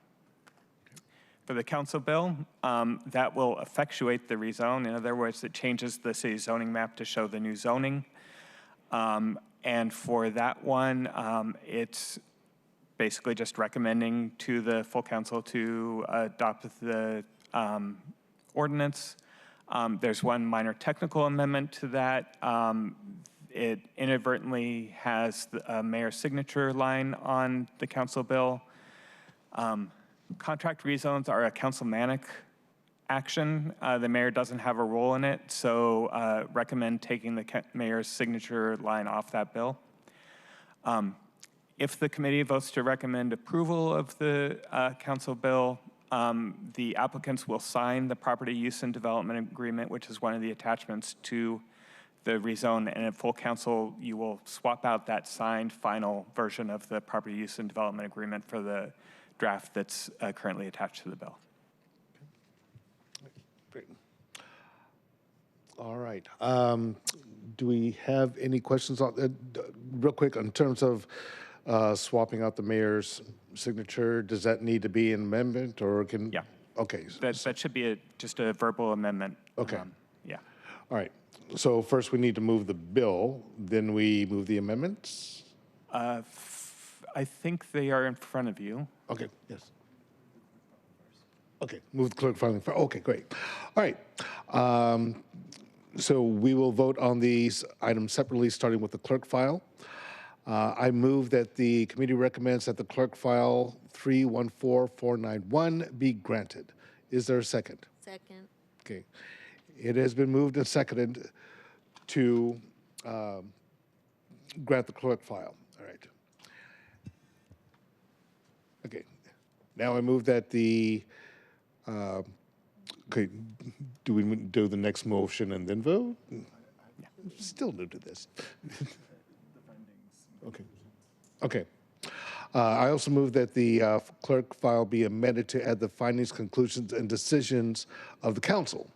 For the council bill, that will effectuate the rezone. In other words, it changes the city zoning map to show the new zoning. And for that one, it's basically just recommending to the full council to adopt the ordinance. There's one minor technical amendment to that. It inadvertently has a mayor's signature line on the council bill. Contract rezones are a councilmanic action. The mayor doesn't have a role in it, so recommend taking the mayor's signature line off that bill. If the committee votes to recommend approval of the council bill, the applicants will sign the property use and development agreement, which is one of the attachments to the rezone, and at full council, you will swap out that signed final version of the property use and development agreement for the draft that's currently attached to the bill. Great. All right. Do we have any questions on real quick in terms of swapping out the mayor's signature? Does that need to be an amendment, or can? Yeah. Okay. That should be just a verbal amendment. Okay. Yeah. All right. So first we need to move the bill, then we move the amendments? I think they are in front of you. Okay, yes. Okay, move the clerk filing. Okay, great. All right. So we will vote on these items separately, starting with the clerk file. I move that the committee recommends that the clerk file 314491 be granted. Is there a second? Second. Okay. It has been moved and seconded to grant the clerk file. All right. Okay. Now I move that the, okay, do we do the next motion and then vote? Still new to this. Okay. Okay. I also move that the clerk file be amended to add the findings, conclusions, and decisions of the council.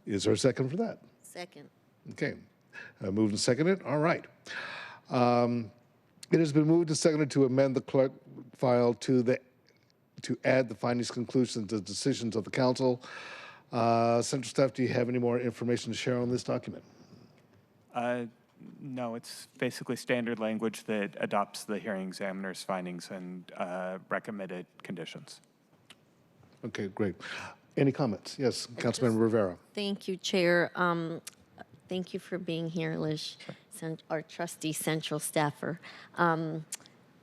Is there a second for that? Second. Okay. Moved and seconded. All right. It has been moved and seconded to amend the clerk file to add the findings, conclusions, and decisions of the council. Central staff, do you have any more information to share on this document? No, it's basically standard language that adopts the hearing examiner's findings and recommended conditions. Okay, great. Any comments? Yes, Councilmember Rivera. Thank you, Chair. Thank you for being here, Lish, our trusty central staffer.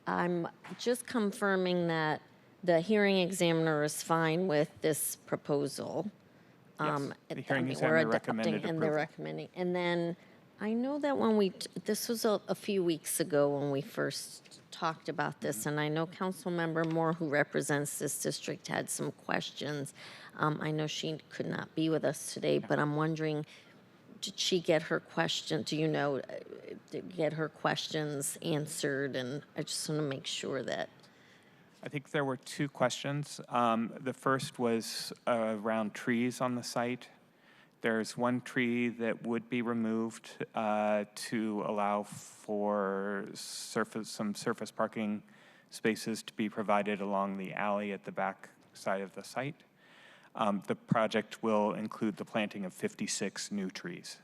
I'm just confirming that the hearing examiner is fine with this proposal. Yes, the hearing we're examiner adopting recommended and they're approval. recommending. And then I know that when this was a few weeks ago when we first talked about this, and I know Councilmember Moore, who represents this district, had some questions. I know she could not be with us today, but I'm wondering, did she get her question? Do you know, get her questions answered? And I just want to make sure that. I think there were two questions. The first was around trees on the site. There's one tree that would be removed to allow for some surface parking spaces to be provided along the alley at the back side of the site. The project will include the planting of 56 new trees.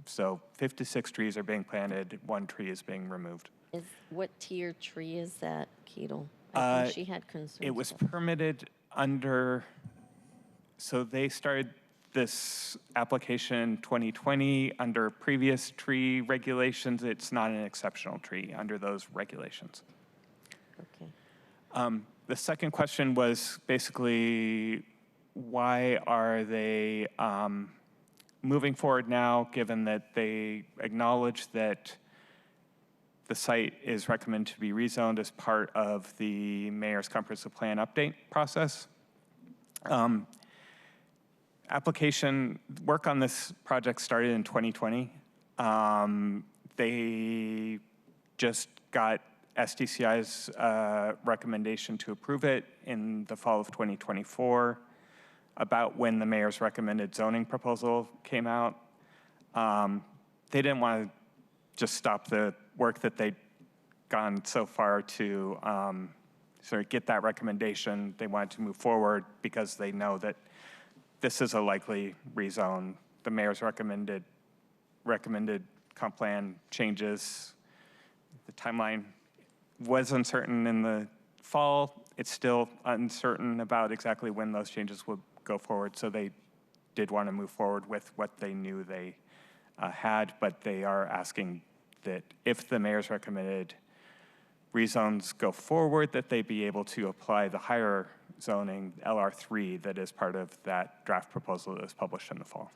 So 56 trees are being planted, one tree is being removed. What tier tree is that, Ketel? I think she had concerns. It was permitted under, so they started this application 2020 under previous tree regulations. It's not an exceptional tree under those regulations. Okay. The second question was basically, why are they moving forward now, given that they acknowledge that the site is recommended to be rezoned as part of the mayor's comprehensive plan update process? Application work on this project started in 2020. They just got SDCI's recommendation to approve it in the fall of 2024, about when the mayor's recommended zoning proposal came out. They didn't want to just stop the work that they'd gone so far to sort of get that recommendation. They wanted to move forward because they know that this is a likely rezone. The mayor's recommended comp plan changes. The timeline was uncertain in the fall. It's still uncertain about exactly when those changes would go forward. So they did want to move forward with what they knew they had, but they are asking that if the mayor's recommended rezones go forward, that they be able to apply the higher zoning, LR3, that is part of that draft proposal that was published in the fall.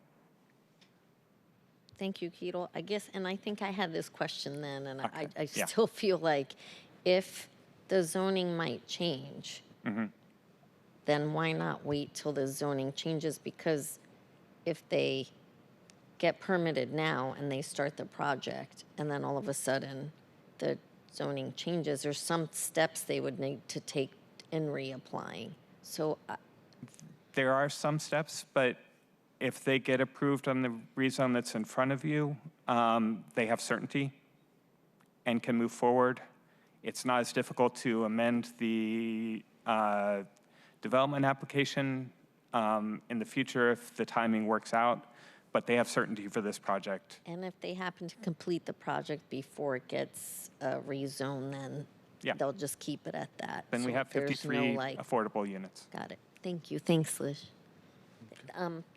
Thank you, Ketel. I guess, and I think I had this question then, and Okay. I Yeah. still feel like if the zoning might change, then why not wait till the zoning changes? Because if they get permitted now and they start the project, and then all of a sudden the zoning changes, there's some steps they would need to take in reapplying. So there are some steps, but if they get approved on the rezone that's in front of you, they have certainty and can move forward. It's not as difficult to amend the development application in the future if the timing works out, but they have certainty for this project. And if they happen to complete the project before it gets rezoned, then they'll just keep it at that. Then we So have there's 53 no, affordable units. Got it. Thank you. Thanks, Lish.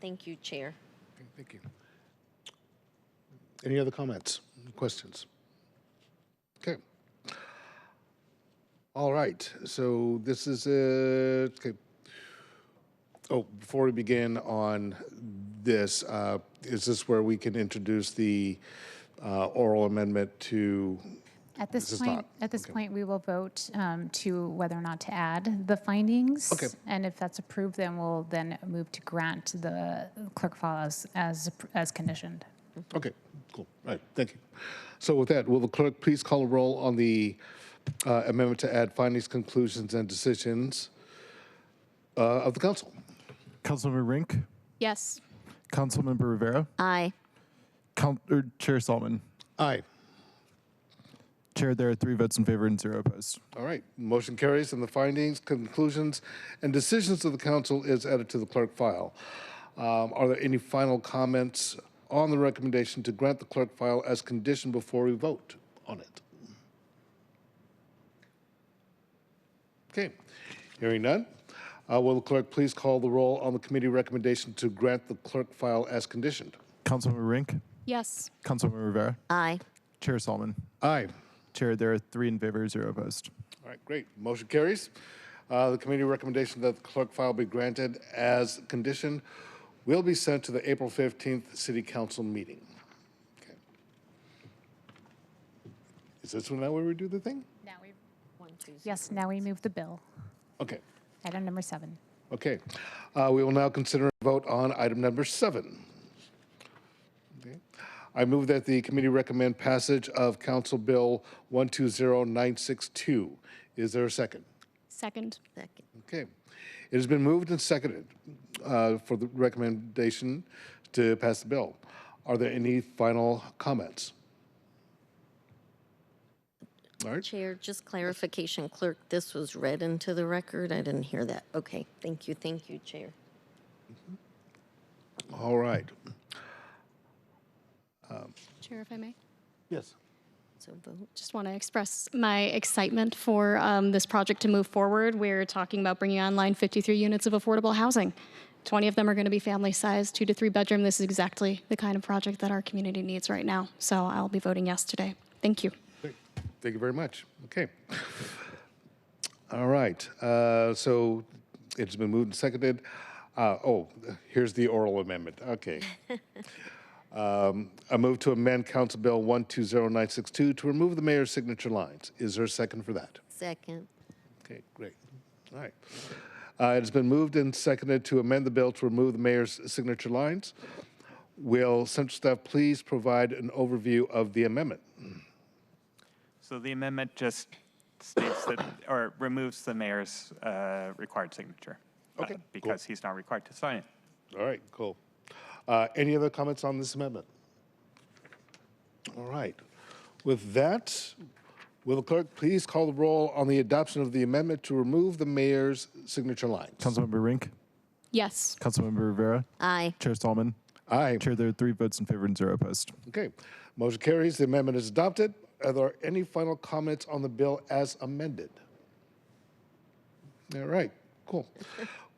Thank you, Chair. Okay, thank you. Any other comments, questions? Okay. All right, so this is it. Okay. Oh, before we begin on this, is this where we can introduce the oral amendment to? At this is point, not. at this Okay. point, we will vote to whether or not to add the findings. Okay. And if that's approved, then we'll then move to grant the clerk file as conditioned. Okay, cool. All right, thank you. So with that, will the clerk please call a roll on the amendment to add findings, conclusions, and decisions of the council? Councilmember Rink, Yes. Councilmember Rivera, Aye. Chair Solomon. Aye. Chair, there are 3 votes in favor and 0 opposed. All right, motion carries, and the findings, conclusions, and decisions of the council is added to the clerk file. Are there any final comments on the recommendation to grant the clerk file as conditioned before we vote on it? Okay, hearing none. Will the clerk please call the roll on the committee recommendation to grant the clerk file as conditioned? Councilmember Rink, Yes. Councilmember Rivera, Aye. Chair Solomon. Aye. Chair, there are 3 in favor, 0 opposed. All right, great. Motion carries. The committee recommendation that the clerk file be granted as conditioned will be sent to the April 15th City Council meeting. Okay. Is this now where we do the thing? Now we. Yes, now we move the bill. Okay. Item number 7. Okay. We will now consider a vote on item number 7. Okay. I move that the committee recommend passage of Council Bill 120962. Is there a second? Second. Second. Okay. It has been moved and seconded for the recommendation to pass the bill. Are there any final comments? All right. Chair, just clarification, clerk, this was read into the record. I didn't hear that. Okay, thank you, Chair. All right. Chair, if I may. Yes. So vote. Just want to express my excitement for this project to move forward. We're talking about bringing online 53 units of affordable housing. 20 of them are going to be family-sized, 2 to 3 bedroom. This is exactly the kind of project that our community needs right now. So I'll be voting yes today. Thank you. Great. Thank you very much. Okay. All right. So it's been moved and seconded. Here's the oral amendment. Okay. I move to amend Council Bill 120962 to remove the mayor's signature lines. Is there a second for that? Second. Okay, great. All right. It has been moved and seconded to amend the bill to remove the mayor's signature lines. Will central staff please provide an overview of the amendment? So the amendment just states that, or removes the mayor's required signature. Okay, because he's not required to sign it. All right, cool. Any other comments on this amendment? All right. With that, will the clerk please call the roll on the adoption of the amendment to remove the mayor's signature lines? Councilmember Rink? Yes. Councilmember Rivera? Aye. Chair Stallman? Aye. Chair, there are 3 votes in favor and 0 opposed. Okay. Motion carries. The amendment is adopted. Are there any final comments on the bill as amended? All right. Cool.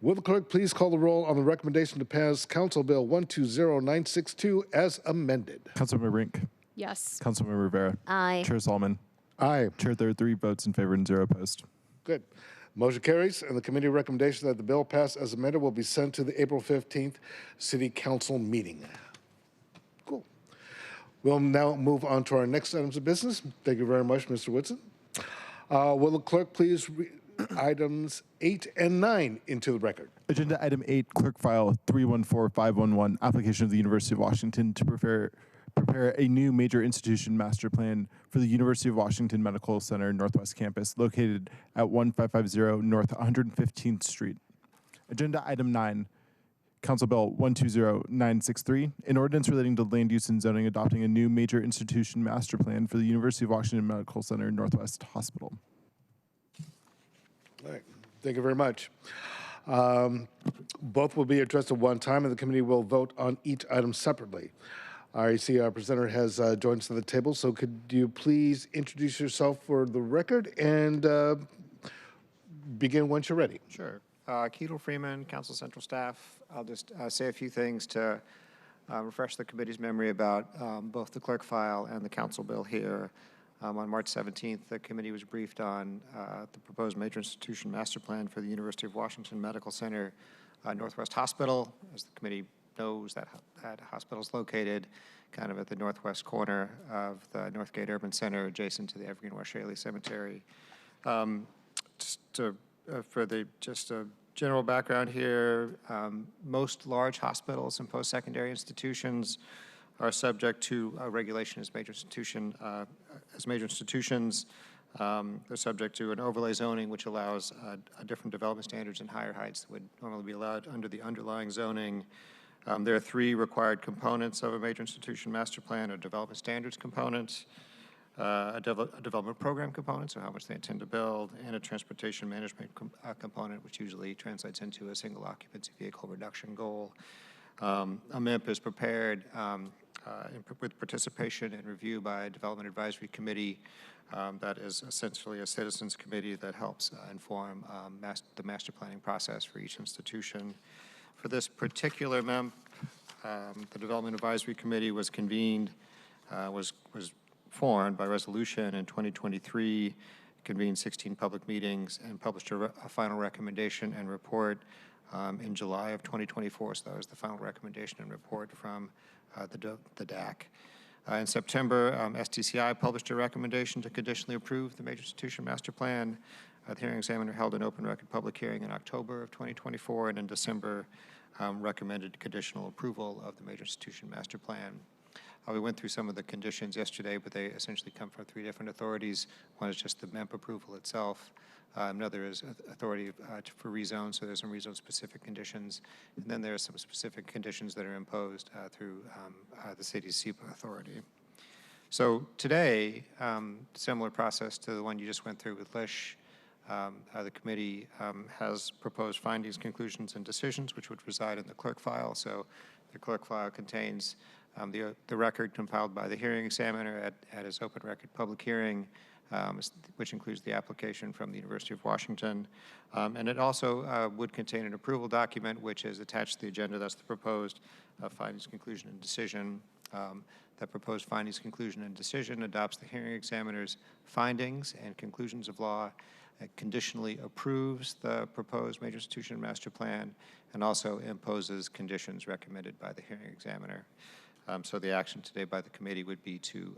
Will the clerk please call the roll on the recommendation to pass Council Bill 120962 as amended? Councilmember Rink? Yes. Councilmember Rivera? Aye. Chair Solomon? Aye. Chair, there are 3 votes in favor and 0 opposed. Good. Motion carries, and the committee recommendation that the bill pass as amended will be sent to the April 15th City Council meeting. Cool. We'll now move on to our next items of business. Thank you very much, Mr. Whitson. Will the clerk please read items 8 and 9 into the record? Agenda item 8, clerk file 314511, application of the University of Washington to prepare a new major institution master plan for the University of Washington Medical Center Northwest Campus located at 1550 North 115th Street. Agenda item 9, Council Bill 120963, an ordinance relating to land use and zoning adopting a new major institution master plan for the University of Washington Medical Center Northwest Hospital. All right. Thank you very much. Both will be addressed at one time, and the committee will vote on each item separately. I see our presenter has joined us at the table, so could you please introduce yourself for the record and begin once you're ready? Sure. Ketel Freeman, Council Central Staff. I'll just say a few things to refresh the committee's memory about both the clerk file and the council bill here. On March 17th, the committee was briefed on the proposed major institution master plan for the University of Washington Medical Center Northwest Hospital. As the committee knows, that hospital is located kind of at the northwest corner of the Northgate Urban Center, adjacent to the Evergreen West Shaley Cemetery. Just a general background here, most large hospitals and post-secondary institutions are subject to regulation as major institutions. They're subject to an overlay zoning, which allows different development standards and higher heights that would normally be allowed under the underlying zoning. There are 3 required components of a major institution master plan: a development standards component, a development program component, so how much they intend to build, and a transportation management component, which usually translates into a single occupancy vehicle reduction goal. A MIP is prepared with participation and review by a development advisory committee that is essentially a citizens committee that helps inform the master planning process for each institution. For this particular MIP, the development advisory committee was convened, was formed by resolution in 2023, convened 16 public meetings, and published a final recommendation and report in July of 2024. So that was the final recommendation and report from the DAC. In September, STCI published a recommendation to conditionally approve the Major Institution Master Plan. The hearing examiner held an open record public hearing in October of 2024, and in December recommended conditional approval of the Major Institution Master Plan. We went through some of the conditions yesterday, but they essentially come from 3 different authorities. One is just the MEMP approval itself. Another is authority for rezone, so there's some rezone-specific conditions. And then there are some specific conditions that are imposed through the city's SEPA authority. So today, similar process to the one you just went through with Lish, the committee has proposed findings, conclusions, and decisions, which would reside in the clerk file. So the clerk file contains the record compiled by the hearing examiner at his open record public hearing, which includes the application from the University of Washington. And it also would contain an approval document, which is attached to the agenda. That's the proposed findings, conclusion, and decision. That proposed findings, conclusion, and decision adopts the hearing examiner's findings and conclusions of law. It conditionally approves the proposed Major Institution Master Plan and also imposes conditions recommended by the hearing examiner. So the action today by the committee would be to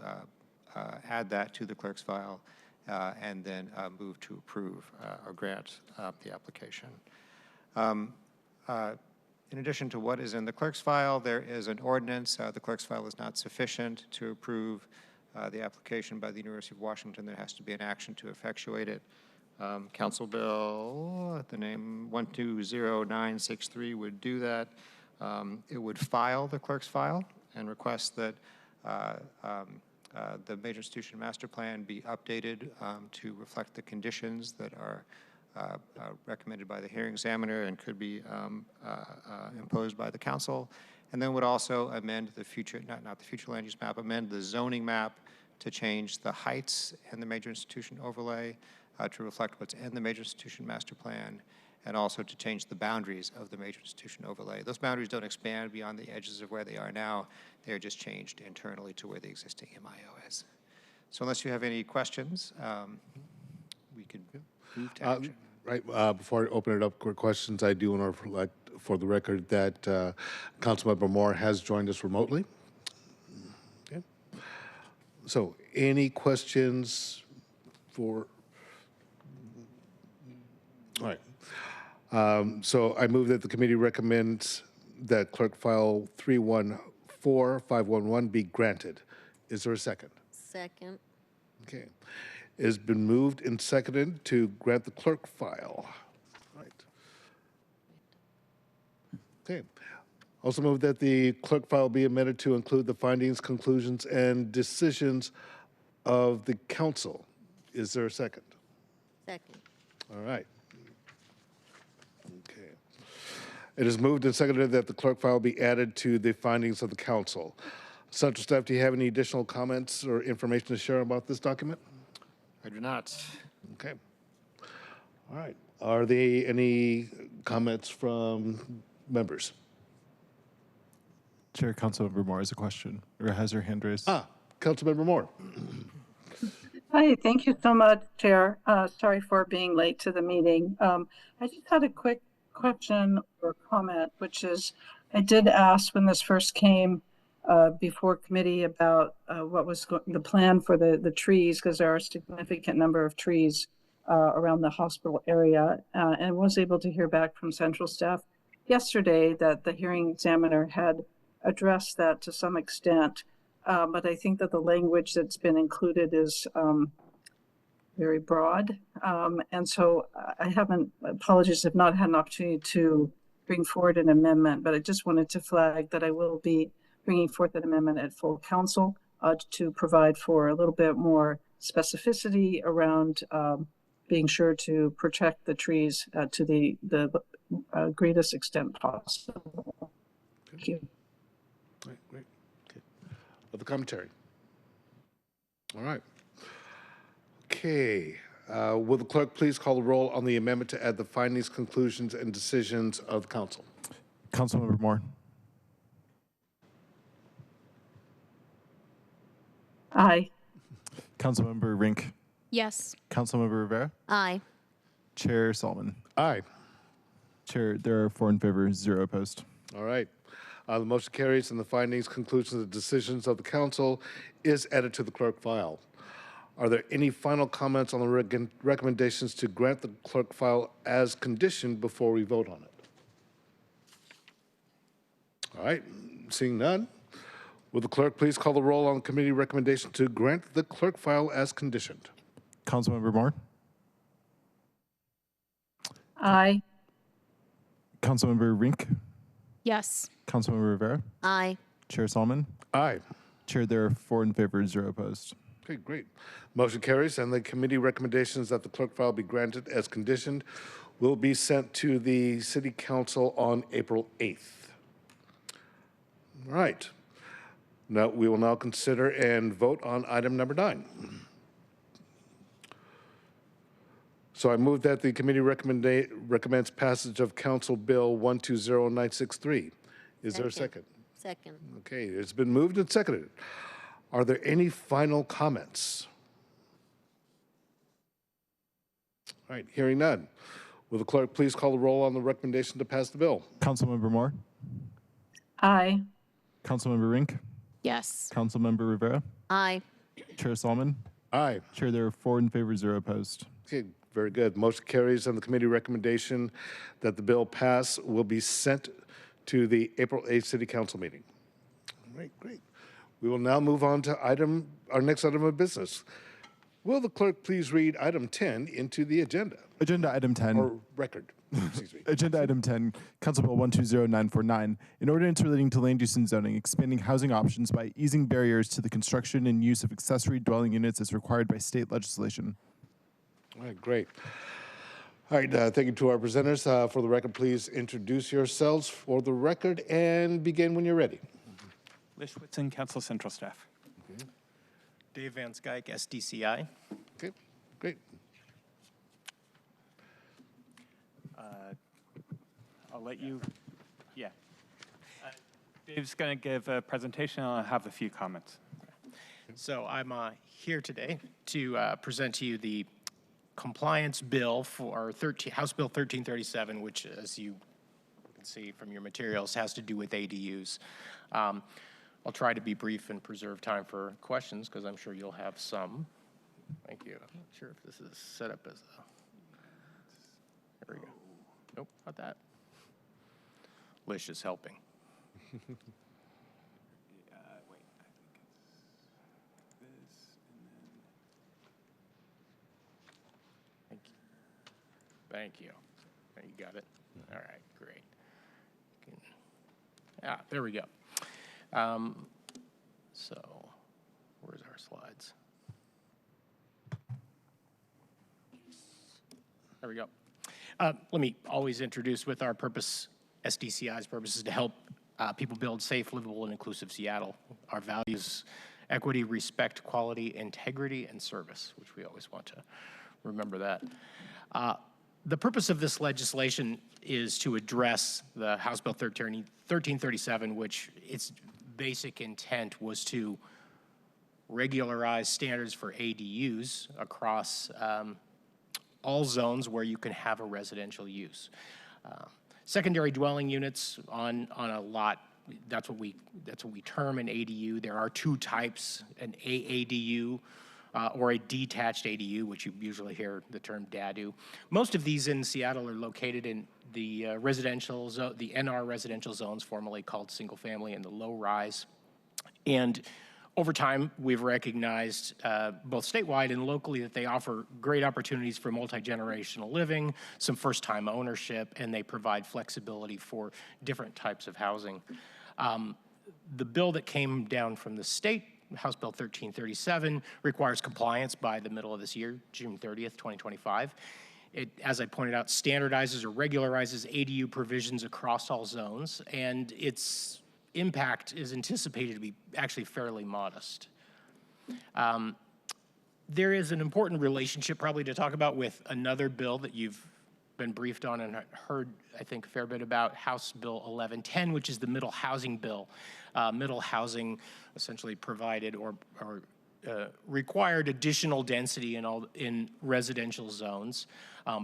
add that to the clerk's file and then move to approve or grant the application. In addition to what is in the clerk's file, there is an ordinance. The clerk's file is not sufficient to approve the application by the University of Washington. There has to be an action to effectuate it. Council Bill, the name 120963 would do that. It would file the clerk's file and request that the Major Institution Master Plan be updated to reflect the conditions that are recommended by the hearing examiner and could be imposed by the council, and then would also amend the future, not the future land use map, amend the zoning map to change the heights in the Major Institution overlay to reflect what's in the Major Institution Master Plan, and also to change the boundaries of the Major Institution overlay. Those boundaries don't expand beyond the edges of where they are now. They are just changed internally to where the existing MIO is. So unless you have any questions, we could move to action. Right, before I open it up for questions, I do want to reflect for the record that Councilmember Moore has joined us remotely. Okay. So any questions for, all right. So I move that the committee recommends that clerk file 314511 be granted. Is there a second? Second. Okay. It has been moved and seconded to grant the clerk file. Right. Okay. Also move that the clerk file be amended to include the findings, conclusions, and decisions of the council. Is there a second? Second. All right. Okay. It is moved and seconded that the clerk file be added to the findings of the council. Central staff, do you have any additional comments or information to share about this document? I do not. Okay. All right. Are there any comments from members? Chair, Councilmember Moore has a question, or has her hand raised. Councilmember Moore. Hi, thank you so much, Chair. Sorry for being late to the meeting. I just had a quick question or comment, which is, I did ask when this first came before committee about what was the plan for the trees, because there are a significant number of trees around the hospital area, and was able to hear back from central staff yesterday that the hearing examiner had addressed that to some extent, but I think that the language that's been included is very broad, and so I haven't, apologies, have not had an opportunity to bring forward an amendment, but I just wanted to flag that I will be bringing forth an amendment at full council to provide for a little bit more specificity around being sure to protect the trees to the greatest extent possible. Thank you. Great, great. Okay. Other commentary? All right. Okay. Will the clerk please call the roll on the amendment to add the findings, conclusions, and decisions of the council? Councilmember Moore. Aye. Councilmember Rink. Yes. Councilmember Rivera, Aye. Chair Solomon. Aye. Chair, there are 4 in favor, 0 opposed. All right. The motion carries and the findings, conclusions, and decisions of the council is added to the clerk file. Are there any final comments on the recommendations to grant the clerk file as conditioned before we vote on it? All right, seeing none, will the clerk please call the roll on the committee recommendation to grant the clerk file as conditioned? Councilmember Moore, Aye. Councilmember Rink, Yes. Councilmember Rivera, Aye. Chair Solomon. Aye. Chair, there are 4 in favor, 0 opposed. Okay, great. Motion carries, and the committee recommendations that the clerk file be granted as conditioned will be sent to the City Council on April 8th. All right. Now, we will now consider and vote on item number 9. So I move that the committee recommends passage of Council Bill 120963. Is there a second? Second. Okay, it's been moved and seconded. Are there any final comments? All right, hearing none. Will the clerk please call the roll on the recommendation to pass the bill? Councilmember Moore, Aye. Councilmember Rink, Yes. Councilmember Rivera, Aye. Chair Solomon. Aye. Chair, there are 4 in favor, 0 opposed. Okay, very good. Motion carries, and the committee recommendation that the bill pass will be sent to the April 8th City Council meeting. All right, great. We will now move on to our next item of business. Will the clerk please read item 10 into the agenda? Agenda item 10. Or record, excuse me. Agenda item 10, Council Bill 120949, an ordinance relating to land use and zoning, expanding housing options by easing barriers to the construction and use of accessory dwelling units as required by state legislation. All right, great. All right, thank you to our presenters. For the record, please introduce yourselves for the record and begin when you're ready. Lish Whitson, Council Central Staff. Okay. Dave Van Skyke, SDCI. Okay, great. I'll let you, yeah. Dave's going to give a presentation, and I'll have a few comments. So I'm here today to present to you the compliance bill for House Bill 1337, which, as you can see from your materials, has to do with ADUs. I'll try to be brief and preserve time for questions because I'm sure you'll have some. Thank you. I'm not sure if this is set up as a, there we go. Nope, not that. Lish is helping. Wait, I think it's this, and then. Thank you. You got it? All right, great. There we go. So, where's our slides? There we go. Let me always introduce with our purpose, SDCI's purpose is to help people build safe, livable, and inclusive Seattle. Our values, equity, respect, quality, integrity, and service, which we always want to remember that. The purpose of this legislation is to address the House Bill 1337, which its basic intent was to regularize standards for ADUs across all zones where you can have a residential use. Secondary dwelling units on a lot, that's what we term an ADU. There are 2 types, an AADU or a detached ADU, which you usually hear the term DADU. Most of these in Seattle are located in the residential zone, the NR residential zones, formerly called single family, and the low rise. And over time, we've recognized both statewide and locally that they offer great opportunities for multi-generational living, some first-time ownership, and they provide flexibility for different types of housing. The bill that came down from the state, House Bill 1337, requires compliance by the middle of this year, June 30th, 2025. It, as I pointed out, standardizes or regularizes ADU provisions across all zones, and its impact is anticipated to be actually fairly modest. There is an important relationship probably to talk about with another bill that you've been briefed on and heard, I think, a fair bit about, House Bill 1110, which is the middle housing bill. Middle housing essentially provided or required additional density in residential zones.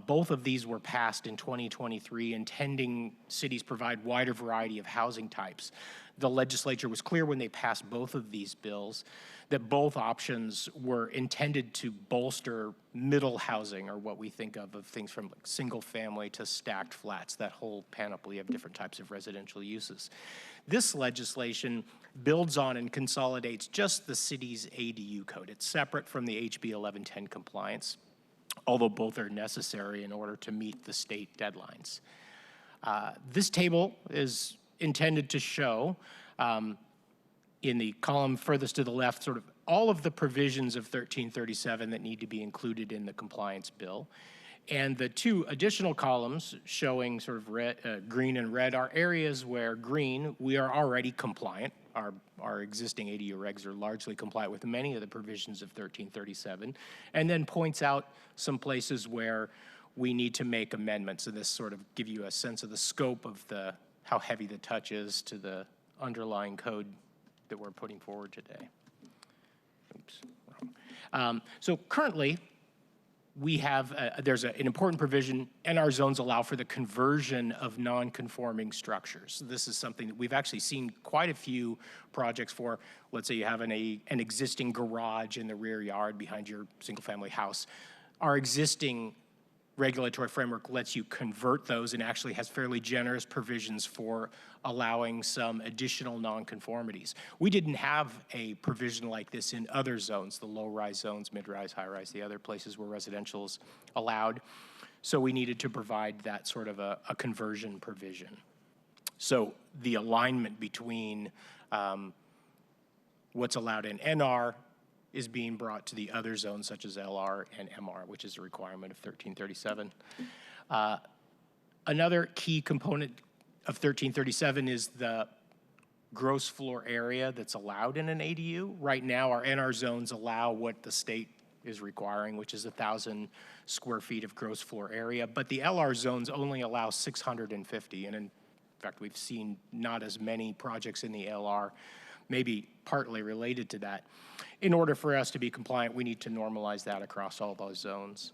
Both of these were passed in 2023, intending cities provide wider variety of housing types. The legislature was clear when they passed both of these bills that both options were intended to bolster middle housing, or what we think of things from like single family to stacked flats, that whole panoply of different types of residential uses. This legislation builds on and consolidates just the city's ADU code. It's separate from the HB 1110 compliance, although both are necessary in order to meet the state deadlines. This table is intended to show, in the column furthest to the left, sort of all of the provisions of 1337 that need to be included in the compliance bill. And the two additional columns showing sort of red, green and red are areas where green, we are already compliant. Our existing ADU regs are largely compliant with many of the provisions of 1337, and then points out some places where we need to make amendments. And this sort of give you a sense of the scope of how heavy the touch is to the underlying code that we're putting forward today. Oops, wrong. So currently, we have, there's an important provision, and our zones allow for the conversion of non-conforming structures. This is something that we've actually seen quite a few projects for. Let's say you have an existing garage in the rear yard behind your single-family house. Our existing regulatory framework lets you convert those and actually has fairly generous provisions for allowing some additional nonconformities. We didn't have a provision like this in other zones, the low-rise zones, mid-rise, high-rise, the other places where residential is allowed. So we needed to provide that sort of a conversion provision. So the alignment between what's allowed in NR is being brought to the other zones such as LR and MR, which is a requirement of 1337. Another key component of 1337 is the gross floor area that's allowed in an ADU. Right now, our NR zones allow what the state is requiring, which is 1,000 square feet of gross floor area, but the LR zones only allow 650, and in fact, we've seen not as many projects in the LR, maybe partly related to that. In order for us to be compliant, we need to normalize that across all those zones.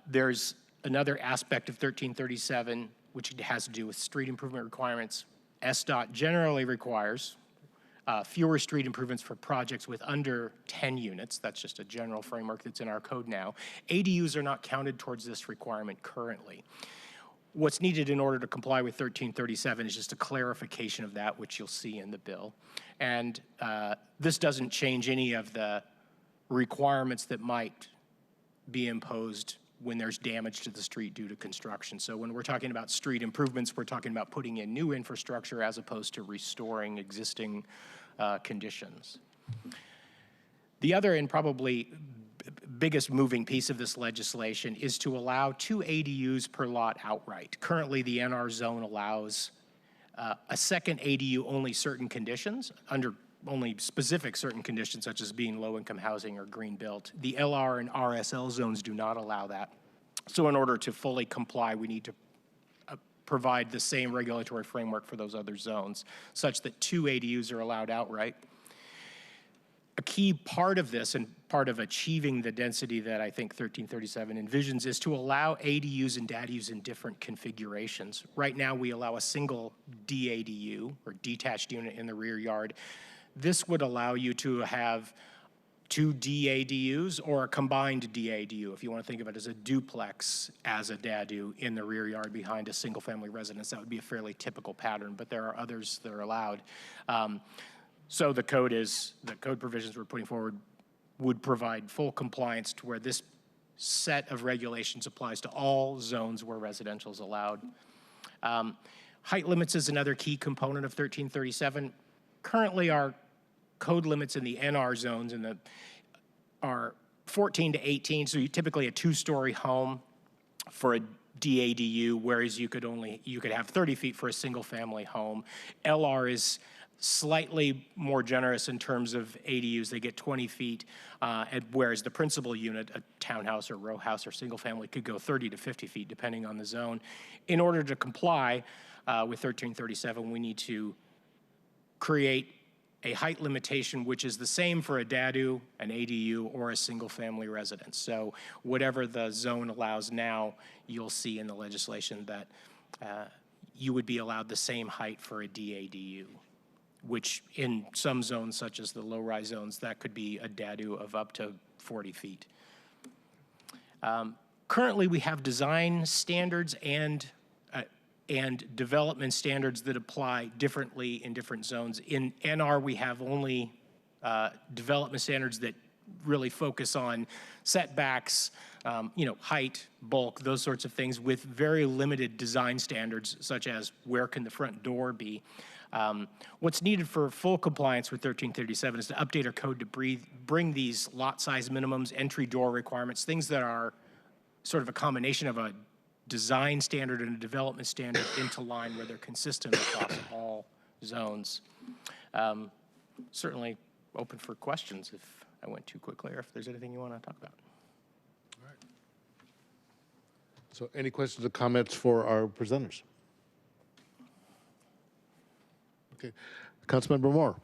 There's another aspect of 1337, which has to do with street improvement requirements. SDOT generally requires fewer street improvements for projects with under 10 units. That's just a general framework that's in our code now. ADUs are not counted towards this requirement currently. What's needed in order to comply with 1337 is just a clarification of that, which you'll see in the bill. And this doesn't change any of the requirements that might be imposed when there's damage to the street due to construction. So when we're talking about street improvements, we're talking about putting in new infrastructure as opposed to restoring existing conditions. The other and probably biggest moving piece of this legislation is to allow 2 ADUs per lot outright. Currently, the NR zone allows a second ADU only certain conditions, under only specific certain conditions, such as being low-income housing or green built. The LR and RSL zones do not allow that. So in order to fully comply, we need to provide the same regulatory framework for those other zones, such that 2 ADUs are allowed outright. A key part of this and part of achieving the density that I think 1337 envisions is to allow ADUs and DADUs in different configurations. Right now, we allow a single DADU, or detached unit, in the rear yard. This would allow you to have 2 DADUs or a combined DADU, if you want to think of it as a duplex as a DADU in the rear yard behind a single-family residence. That would be a fairly typical pattern, but there are others that are allowed. So the code provisions we're putting forward would provide full compliance to where this set of regulations applies to all zones where residential is allowed. Height limits is another key component of 1337. Currently, our code limits in the NR zones are 14 to 18, so typically a 2-story home for a DADU, whereas you could have 30 feet for a single-family home. LR is slightly more generous in terms of ADUs. They get 20 feet, whereas the principal unit, a townhouse or row house or single family, could go 30 to 50 feet depending on the zone. In order to comply with 1337, we need to create a height limitation which is the same for a DADU, an ADU, or a single-family residence. So whatever the zone allows now, you'll see in the legislation that you would be allowed the same height for a DADU, which in some zones, such as the low-rise zones, that could be a DADU of up to 40 feet. Currently, we have design standards and development standards that apply differently in different zones. In NR, we have only development standards that really focus on setbacks, height, bulk, those sorts of things, with very limited design standards, such as where can the front door be. What's needed for full compliance with 1337 is to update our code to bring these lot size minimums, entry door requirements, things that are sort of a combination of a design standard and a development standard into line where they're consistent across all zones. Certainly open for questions if I went too quickly or if there's anything you want to talk about. All right. So any questions or comments for our presenters? Okay. Councilmember Moore.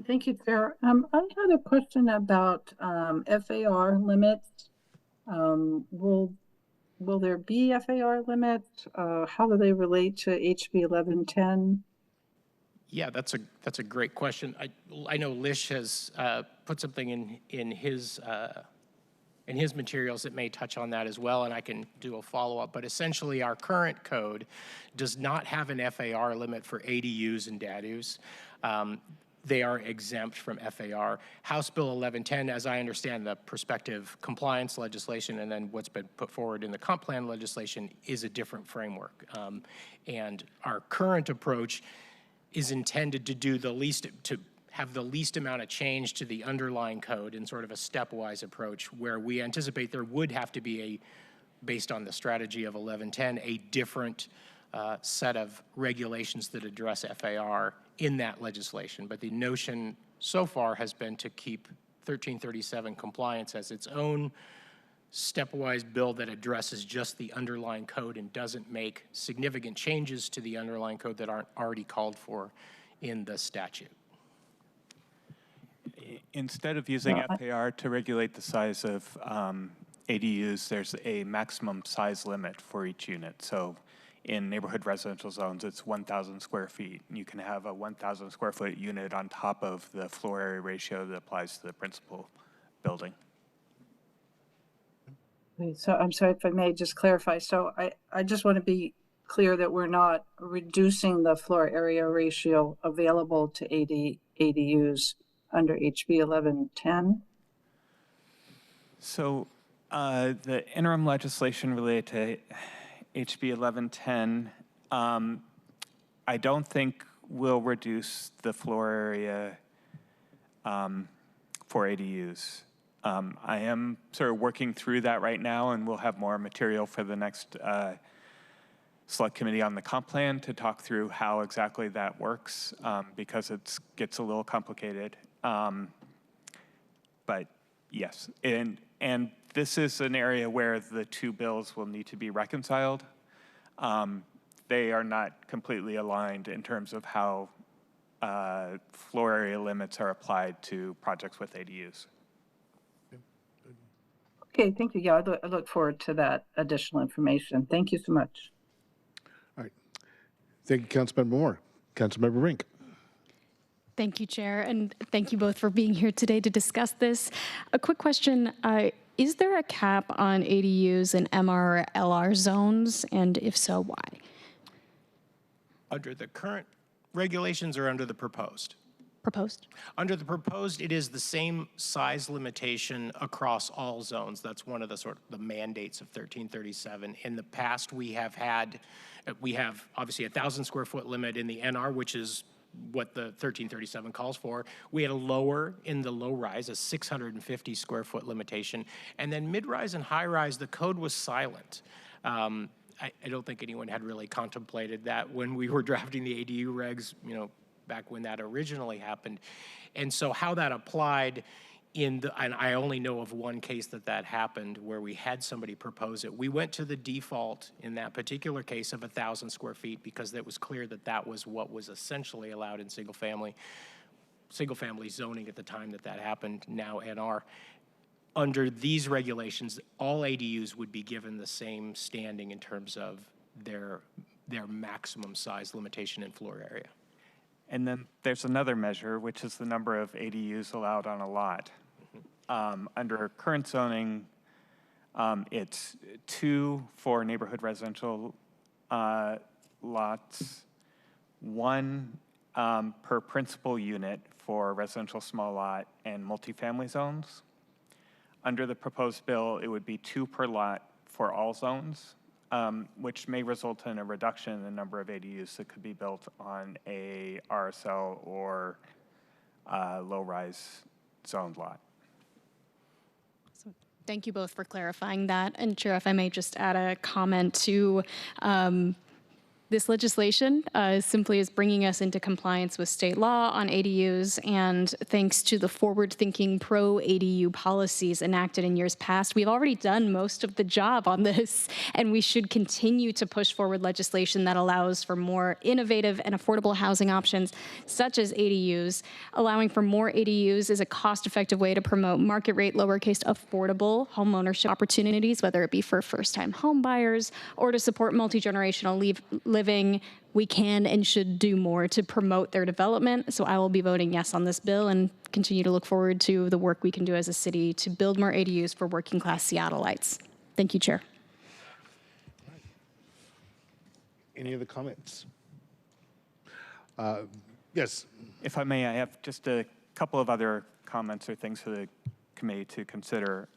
Thank you, Chair. I had a question about FAR limits. Will there be FAR limits? How do they relate to HB 1110? Yeah, that's a great question. I know Lish has put something in his materials that may touch on that as well, and I can do a follow-up. But essentially, our current code does not have an FAR limit for ADUs and DADUs. They are exempt from FAR. House Bill 1110, as I understand the prospective compliance legislation and then what's been put forward in the comp plan legislation, is a different framework. And our current approach is intended to have the least amount of change to the underlying code in sort of a stepwise approach, where we anticipate there would have to be based on the strategy of 1110, a different set of regulations that address FAR in that legislation. But the notion so far has been to keep 1337 compliance as its own stepwise bill that addresses just the underlying code and doesn't make significant changes to the underlying code that aren't already called for in the statute. Instead of using FAR to regulate the size of ADUs, there's a maximum size limit for each unit. So in neighborhood residential zones, it's 1,000 square feet. You can have a 1,000 square foot unit on top of the floor area ratio that applies to the principal building. So I'm sorry if I may just clarify. So I just want to be clear that we're not reducing the floor area ratio available to ADUs under HB 1110. So the interim legislation related to HB 1110, I don't think will reduce the floor area for ADUs. I am sort of working through that right now, and we'll have more material for the next select committee on the comp plan to talk through how exactly that works, because it gets a little complicated. But yes, and this is an area where the two bills will need to be reconciled. They are not completely aligned in terms of how floor area limits are applied to projects with ADUs. Okay, thank you. Yeah, I look forward to that additional information. Thank you so much. All right. Thank you, Councilmember Moore. Councilmember Rink. Thank you, Chair, and thank you both for being here today to discuss this. A quick question. Is there a cap on ADUs in MR or LR zones, and if so, why? Under the current regulations or under the proposed? Proposed. Under the proposed, it is the same size limitation across all zones. That's one of the sort of the mandates of 1337. In the past, we have obviously 1,000 square foot limit in the NR, which is what the 1337 calls for. We had a lower in the low rise, a 650 square foot limitation. And then mid-rise and high-rise, the code was silent. I don't think anyone had really contemplated that when we were drafting the ADU regs, back when that originally happened. And so how that applied and I only know of one case that happened where we had somebody propose it. We went to the default in that particular case of 1,000 square feet because it was clear that that was what was essentially allowed in single family zoning at the time that happened, now NR. Under these regulations, all ADUs would be given the same standing in terms of their maximum size limitation in floor area. And then there's another measure, which is the number of ADUs allowed on a lot. Under current zoning, it's 2 for neighborhood residential lots, 1 per principal unit for residential small lot and multifamily zones. Under the proposed bill, it would be 2 per lot for all zones, which may result in a reduction in the number of ADUs that could be built on a RSL or low-rise zoned lot. Thank you both for clarifying that. And Chair, if I may just add a comment to this legislation simply is bringing us into compliance with state law on ADUs, and thanks to the forward-thinking pro-ADU policies enacted in years past, we've already done most of the job on this, and we should continue to push forward legislation that allows for more innovative and affordable housing options, such as ADUs. Allowing for more ADUs is a cost-effective way to promote market-rate, lowercase affordable homeownership opportunities, whether it be for first-time home buyers or to support multi-generational living. We can and should do more to promote their development. So I will be voting yes on this bill and continue to look forward to the work we can do as a city to build more ADUs for working class Seattleites. Thank you, Chair. Any other comments? Yes. If I may, I have just a couple of other comments or things for the committee to consider.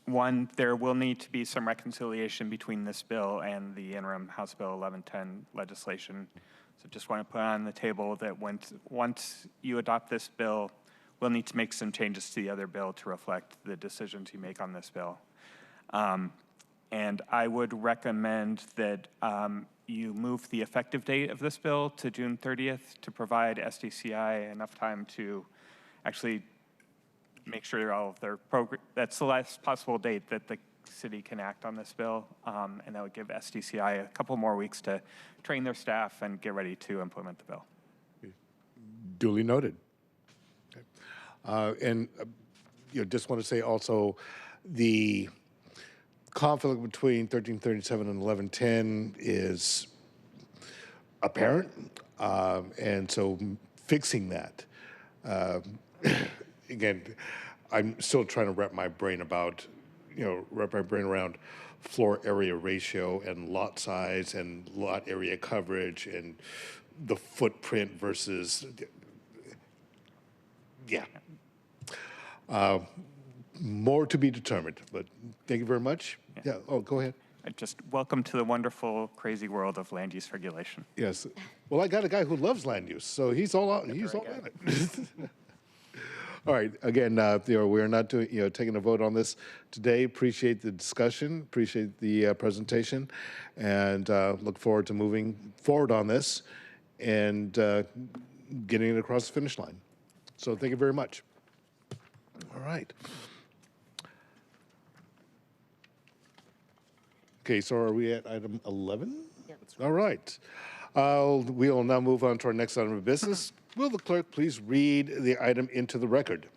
One, there will need to be some reconciliation between this bill and the interim House Bill 1110 legislation. So just want to put on the table that once you adopt this bill, we'll need to make some changes to the other bill to reflect the decisions you make on this bill. And I would recommend that you move the effective date of this bill to June 30th to provide SDCI enough time to actually make sure all of their that's the last possible date that the city can act on this bill, and that would give SDCI a couple more weeks to train their staff and get ready to implement the bill. Duly noted. Okay. And just want to say also the conflict between 1337 and 1110 is apparent, and so fixing that. Again, I'm still trying to wrap my brain around floor area ratio and lot size and lot area coverage and the footprint versus, yeah. More to be determined, but thank you very much. Yeah, oh, go ahead. Just welcome to the wonderful, crazy world of land use regulation. Yes. Well, I got a guy who loves land use, so he's all out. He's all in it. All right. Again, we are not doing, taking a vote on this today. Appreciate the discussion. Appreciate the presentation, and look forward to moving forward on this and getting it across the finish line. So, thank you very much. All right. Okay. So, are we at item 11? Yeah. All right. We will now move on to our next item of business. Will the clerk please read the item into the record?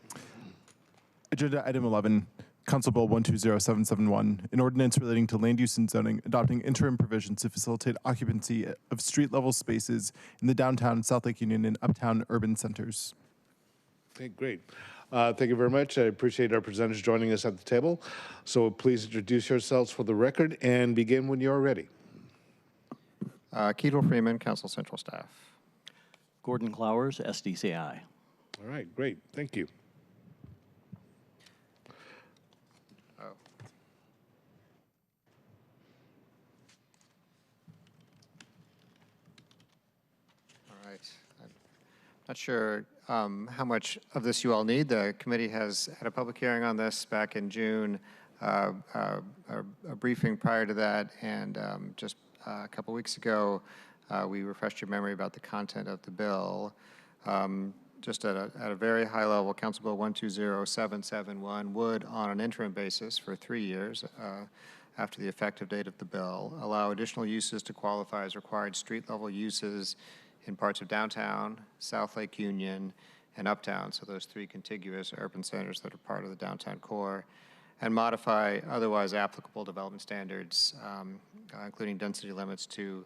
Agenda item 11, Council Bill 120771, an ordinance relating to land use and zoning, adopting interim provisions to facilitate occupancy of street-level spaces in the downtown, South Lake Union, and uptown urban centers. Okay, great. Thank you very much. I appreciate our presenters joining us at the table. So please introduce yourselves for the record and begin when you're ready. Keetle Freeman, Council Central Staff. Gordon Clowers, SDCI. All right, great. Thank you. Oh. All right. I'm not sure how much of this you all need. The committee has had a public hearing on this back in June, a briefing prior to that, and just a couple weeks ago, we refreshed your memory about the content of the bill. just at a very high level, Council Bill 120771 would, on an interim basis for 3 years after the effective date of the bill, allow additional uses to qualify as required street-level uses in parts of downtown, South Lake Union, and Uptown, so those 3 contiguous urban centers that are part of the downtown core, and modify otherwise applicable development standards, including density limits, to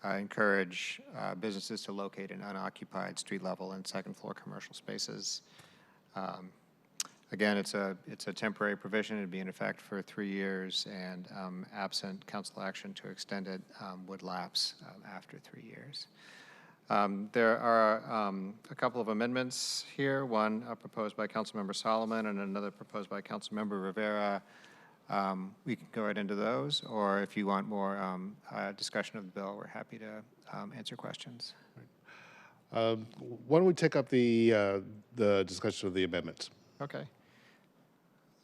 encourage businesses to locate in unoccupied street-level and second-floor commercial spaces. Again, it's a temporary provision. It'd be in effect for 3 years, and absent council action to extend it would lapse after 3 years. There are a couple of amendments here, one proposed by Councilmember Solomon and another proposed by Councilmember Rivera. We can go right into those, or if you want more discussion of the bill, we're happy to answer questions. Why don't we take up the discussion of the amendments? Okay.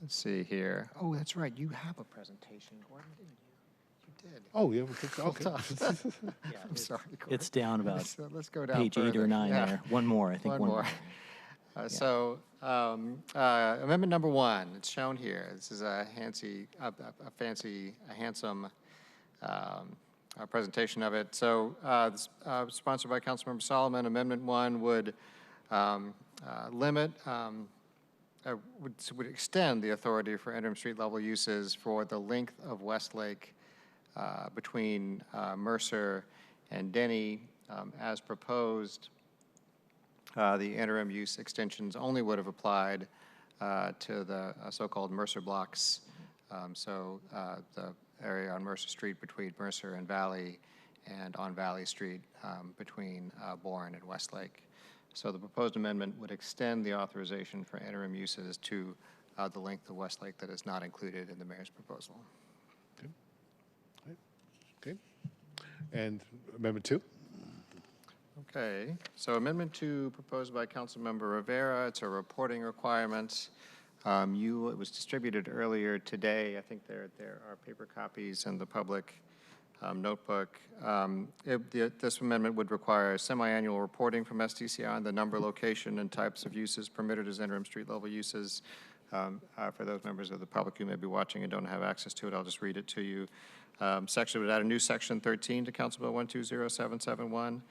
Let's see here. Oh, that's right. You have a presentation, Gordon, didn't you? You did. Oh, yeah. Okay. Yeah, I'm sorry, Gordon. It's down about let's go down page 8 or 9 there. One more, I think. One more. So, amendment number 1, it's shown here. This is a handsome presentation of it. So, sponsored by Councilmember Solomon, Amendment 1 would limit, would extend the authority for interim street level uses for the length of Westlake between Mercer and Denny. As proposed, the interim use extensions only would have applied to the so-called Mercer blocks, so the area on Mercer Street between Mercer and Valley, and on Valley Street between Bourne and Westlake. So the proposed amendment would extend the authorization for interim uses to the length of Westlake that is not included in the mayor's proposal. Okay. Okay. And Amendment 2? Okay, so Amendment 2 proposed by Councilmember Rivera. It's a reporting requirement. It was distributed earlier today. I think there are paper copies in the public notebook. This amendment would require semi-annual reporting from SDCI on the number, location, and types of uses permitted as interim street level uses. For those members of the public who may be watching and don't have access to it, I'll just read it to you. Section would add a new section 13 to Council Bill 120771.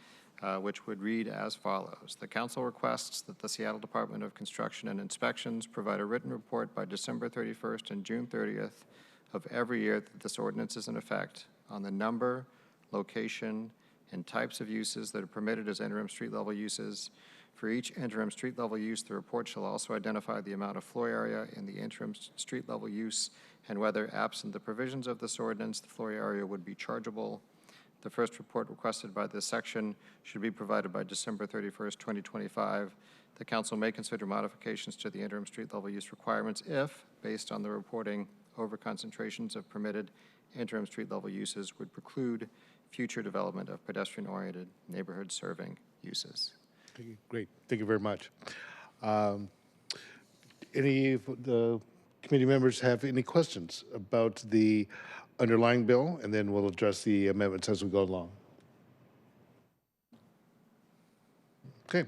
Which would read as follows. The council requests that the Seattle Department of Construction and Inspections provide a written report by December 31st and June 30th of every year that this ordinance is in effect on the number, location, and types of uses that are permitted as interim street level uses. For each interim street level use, the report shall also identify the amount of floor area in the interim street level use and whether, absent the provisions of this ordinance, the floor area would be chargeable. The first report requested by this section should be provided by December 31st, 2025. The council may consider modifications to the interim street level use requirements if, based on the reporting, over-concentrations of permitted interim street level uses would preclude future development of pedestrian-oriented neighborhood-serving uses. Okay, great. Thank you very much. Any of the committee members have any questions about the underlying bill, and then we'll address the amendments as we go along. Okay.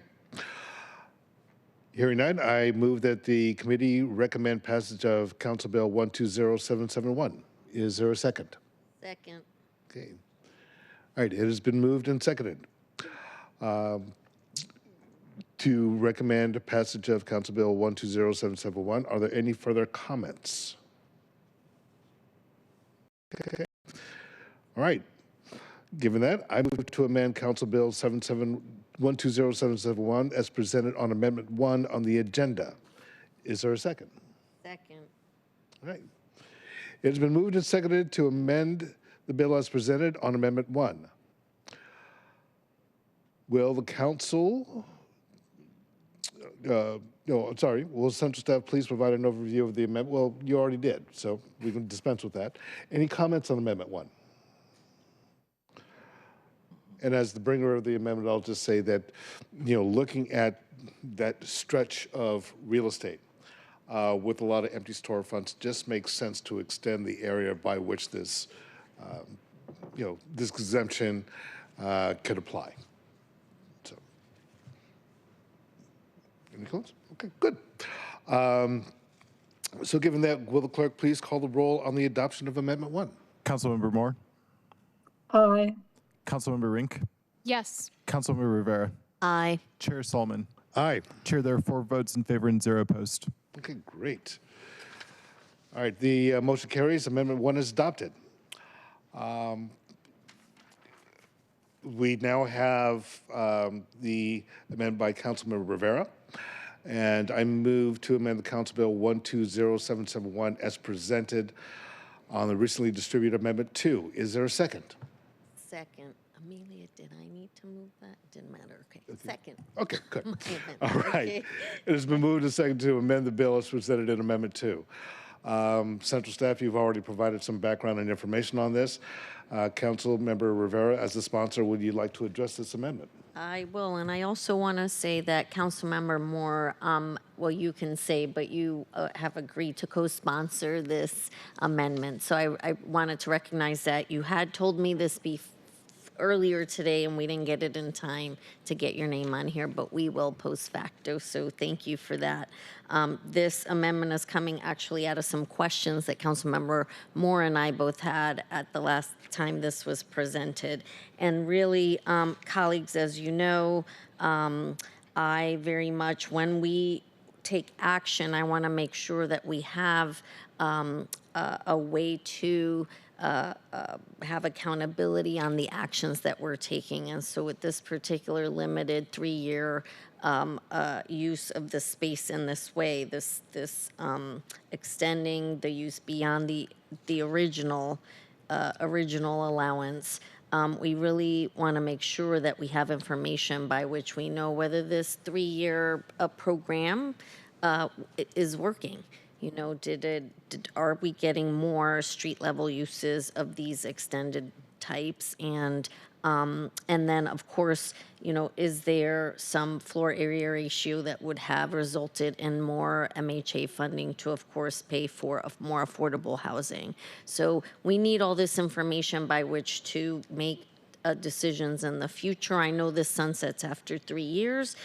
Hearing none, I move that the committee recommend passage of Council Bill 120771. Is there a second? Second. Okay. All right, it has been moved and seconded to recommend passage of Council Bill 120771. Are there any further comments? Okay. All right. Given that, I move to amend Council Bill 120771 as presented on Amendment 1 on the agenda. Is there a second? Second. All right. It has been moved and seconded to amend the bill as presented on Amendment 1. Will the council, will central staff please provide an overview of the amendment? Well, you already did, so we can dispense with that. Any comments on Amendment 1? And as the bringer of the amendment, I'll just say that, looking at that stretch of real estate with a lot of empty storefronts, just makes sense to extend the area by which this, this exemption could apply. So, Any comments? Okay, good. So given that, will the clerk please call the roll on the adoption of Amendment 1? Councilmember Moore, Aye. Councilmember Rink, Yes. Councilmember Rivera, Aye. Chair Solomon. Aye. Chair, there are 4 votes in favor and 0 opposed. Okay, great. All right, the motion carries. Amendment 1 is adopted. We now have the amendment by Councilmember Rivera, and I move to amend the Council Bill 120771 as presented on the recently distributed Amendment 2. Is there a second? Second. Amelia, did I need to move that? Didn't matter. Okay. Second. Okay, good. My amendment. All right. Okay. It has been moved and seconded to amend the bill as presented in Amendment 2. Central staff, you've already provided some background and information on this. Council Member Rivera, as the sponsor, would you like to address this amendment? I will, and I also want to say that Councilmember Moore, well, you can say, but you have agreed to co-sponsor this amendment. So I wanted to recognize that you had told me this earlier today, and we didn't get it in time to get your name on here, but we will post facto, so thank you for that. This amendment is coming actually out of some questions that Councilmember Moore and I both had at the last time this was presented. And really, colleagues, as you know, I very much, when we take action, I want to make sure that we have a way to have accountability on the actions that we're taking. And so with this particular limited 3-year use of the space in this way, this extending the use beyond the original allowance, we really want to make sure that we have information by which we know whether this 3-year program is working. You know, are we getting more street level uses of these extended types? And then, of course, you know, is there some floor area ratio that would have resulted in more MHA funding to, of course, pay for more affordable housing? So we need all this information by which to make decisions in the future. I know this sunsets after 3 years.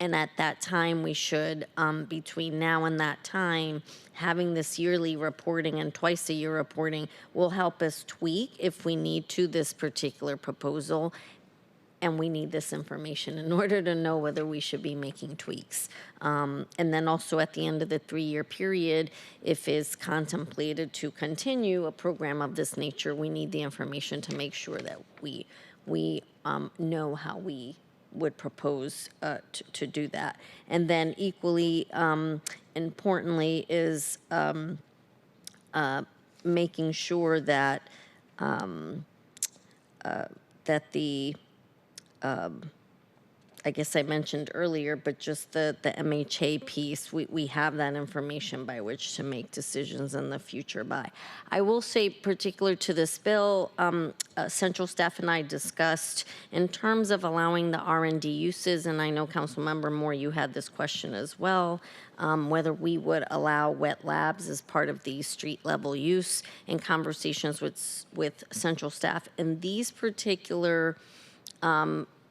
And at that time, we should, between now and that time, having this yearly reporting and twice-a-year reporting will help us tweak, if we need to, this particular proposal. And we need this information in order to know whether we should be making tweaks. And then also at the end of the 3-year period, if it's contemplated to continue a program of this nature, we need the information to make sure that we know how we would propose to do that. And then equally importantly is making sure that that the I guess I mentioned earlier, but just the MHA piece, we have that information by which to make decisions in the future by. I will say, particular to this bill, Central staff and I discussed in terms of allowing the R&D uses, and I know Councilmember Moore, you had this question as well, whether we would allow wet labs as part of the street level use. In conversations with Central staff, in these particular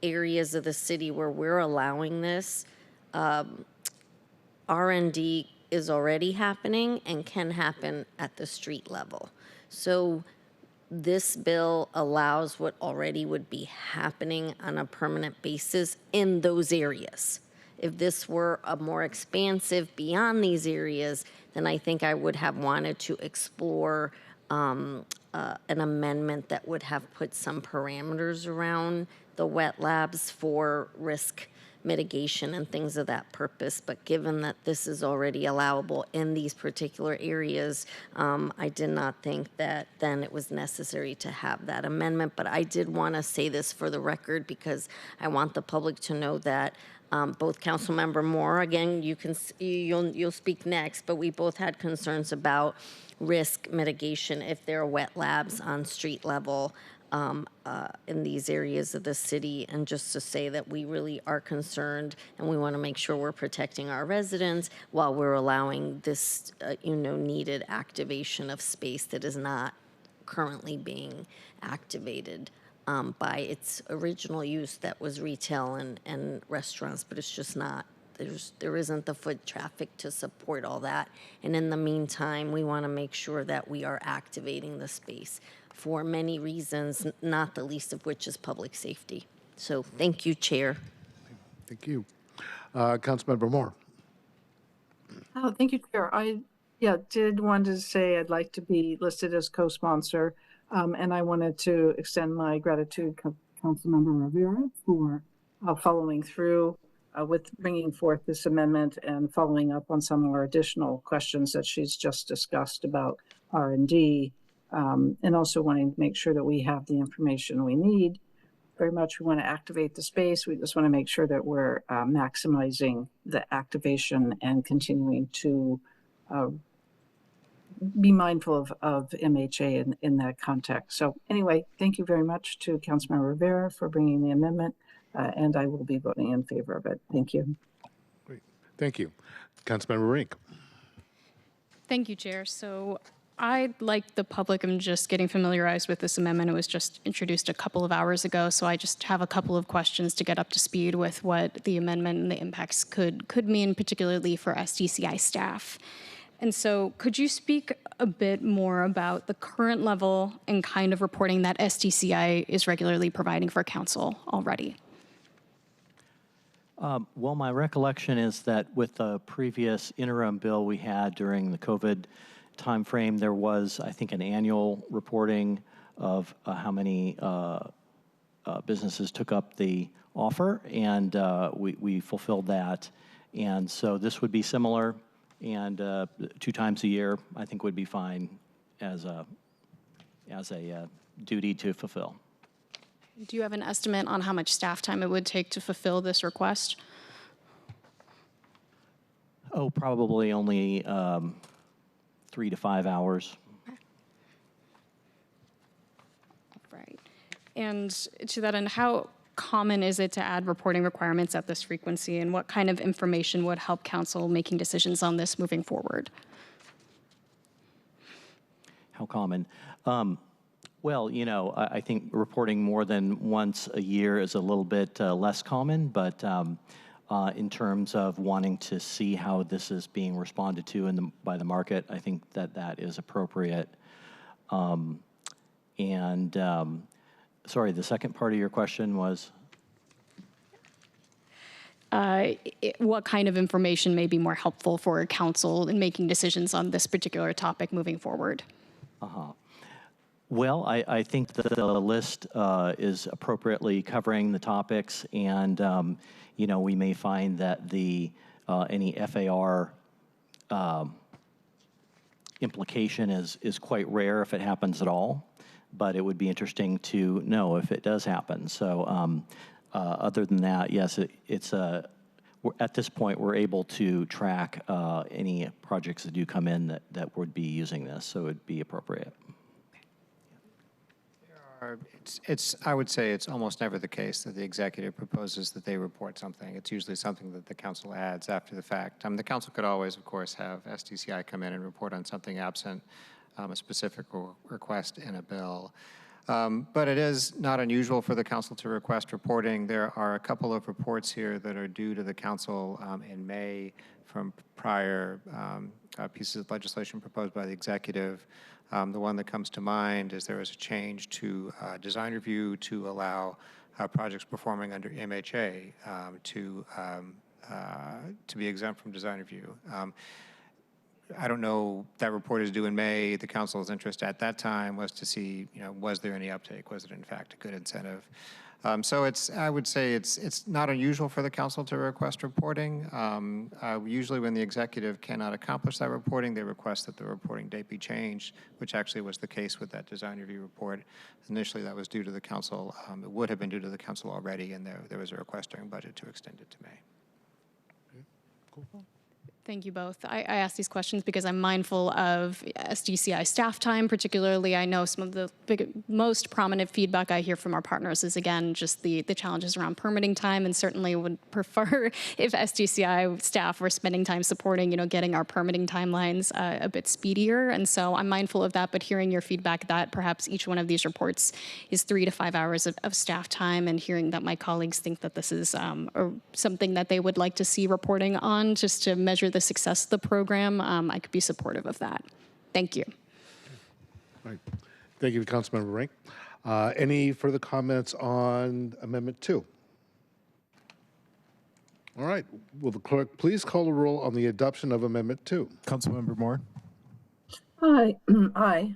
areas of the city where we're allowing this, R&D is already happening and can happen at the street level. So this bill allows what already would be happening on a permanent basis in those areas. If this were a more expansive beyond these areas, then I think I would have wanted to explore an amendment that would have put some parameters around the wet labs for risk mitigation and things of that purpose. But given that this is already allowable in these particular areas, I did not think that then it was necessary to have that amendment. But I did want to say this for the record because I want the public to know that both Councilmember Moore, again, you'll speak next, but we both had concerns about risk mitigation if there are wet labs on street level in these areas of the city. And just to say that we really are concerned and we want to make sure we're protecting our residents while we're allowing this needed activation of space that is not currently being activated by its original use that was retail and restaurants, but it's just not there isn't the foot traffic to support all that. And in the meantime, we want to make sure that we are activating the space for many reasons, not the least of which is public safety. So thank you, Chair. Thank you. Councilmember Moore. Oh, thank you, Chair. I did want to say I'd like to be listed as co-sponsor, and I wanted to extend my gratitude to Councilmember Rivera for following through with bringing forth this amendment and following up on some of our additional questions that she's just discussed about R&D, and also wanting to make sure that we have the information we need. Very much we want to activate the space. We just want to make sure that we're maximizing the activation and continuing to be mindful of MHA in that context. So anyway, thank you very much to Councilmember Rivera for bringing the amendment, and I will be voting in favor of it. Thank you. Great. Thank you. Councilmember Rink. Thank you, Chair. So I, like the public, am just getting familiarized with this amendment. It was just introduced a couple of hours ago, so I just have a couple of questions to get up to speed with what the amendment and the impacts could mean, particularly for SDCI staff. And so could you speak a bit more about the current level and kind of reporting that SDCI is regularly providing for council already? Well, my recollection is that with the previous interim bill we had during the COVID timeframe, there was, I think, an annual reporting of how many businesses took up the offer, and we fulfilled that. And so this would be similar, and 2 times a year, I think, would be fine as a duty to fulfill. Do you have an estimate on how much staff time it would take to fulfill this request? Oh, probably only 3 to 5 hours. Right. And to that end, how common is it to add reporting requirements at this frequency, and what kind of information would help council making decisions on this moving forward? How common? Well, you know, I think reporting more than once a year is a little bit less common, but in terms of wanting to see how this is being responded to by the market, I think that is appropriate. Sorry, the second part of your question was? What kind of information may be more helpful for council in making decisions on this particular topic moving forward? Well, I think that the list is appropriately covering the topics, and you know, we may find that any FAR implication is quite rare if it happens at all, but it would be interesting to know if it does happen. So other than that, yes, it's at this point we're able to track any projects that do come in that would be using this, so it would be appropriate. I would say it's almost never the case that the executive proposes that they report something. It's usually something that the council adds after the fact. The council could always, of course, have SDCI come in and report on something absent a specific request in a bill. But it is not unusual for the council to request reporting. There are a couple of reports here that are due to the council in May from prior pieces of legislation proposed by the executive. The one that comes to mind is there was a change to design review to allow projects performing under MHA to be exempt from design review. I don't know, that report is due in May. The council's interest at that time was to see, you know, was there any uptake? Was it in fact a good incentive? So I would say it's not unusual for the council to request reporting. Usually when the executive cannot accomplish that reporting, they request that the reporting date be changed, which actually was the case with that design review report. Initially that was due to the council. It would have been due to the council already, and there was a request during budget to extend it to May. Okay. Cool. Thank you both. I ask these questions because I'm mindful of SDCI staff time. Particularly, I know some of the most prominent feedback I hear from our partners is, again, just the challenges around permitting time, and certainly would prefer if SDCI staff were spending time supporting, getting our permitting timelines a bit speedier. And so I'm mindful of that, but hearing your feedback that perhaps each one of these reports is 3 to 5 hours of staff time, and hearing that my colleagues think that this is something that they would like to see reporting on just to measure the success of the program, I could be supportive of that. Thank you. All right. Thank you, Councilmember Rink. Any further comments on Amendment 2? All right. Will the clerk please call the roll on the adoption of Amendment 2? Councilmember Moore. Aye. Aye.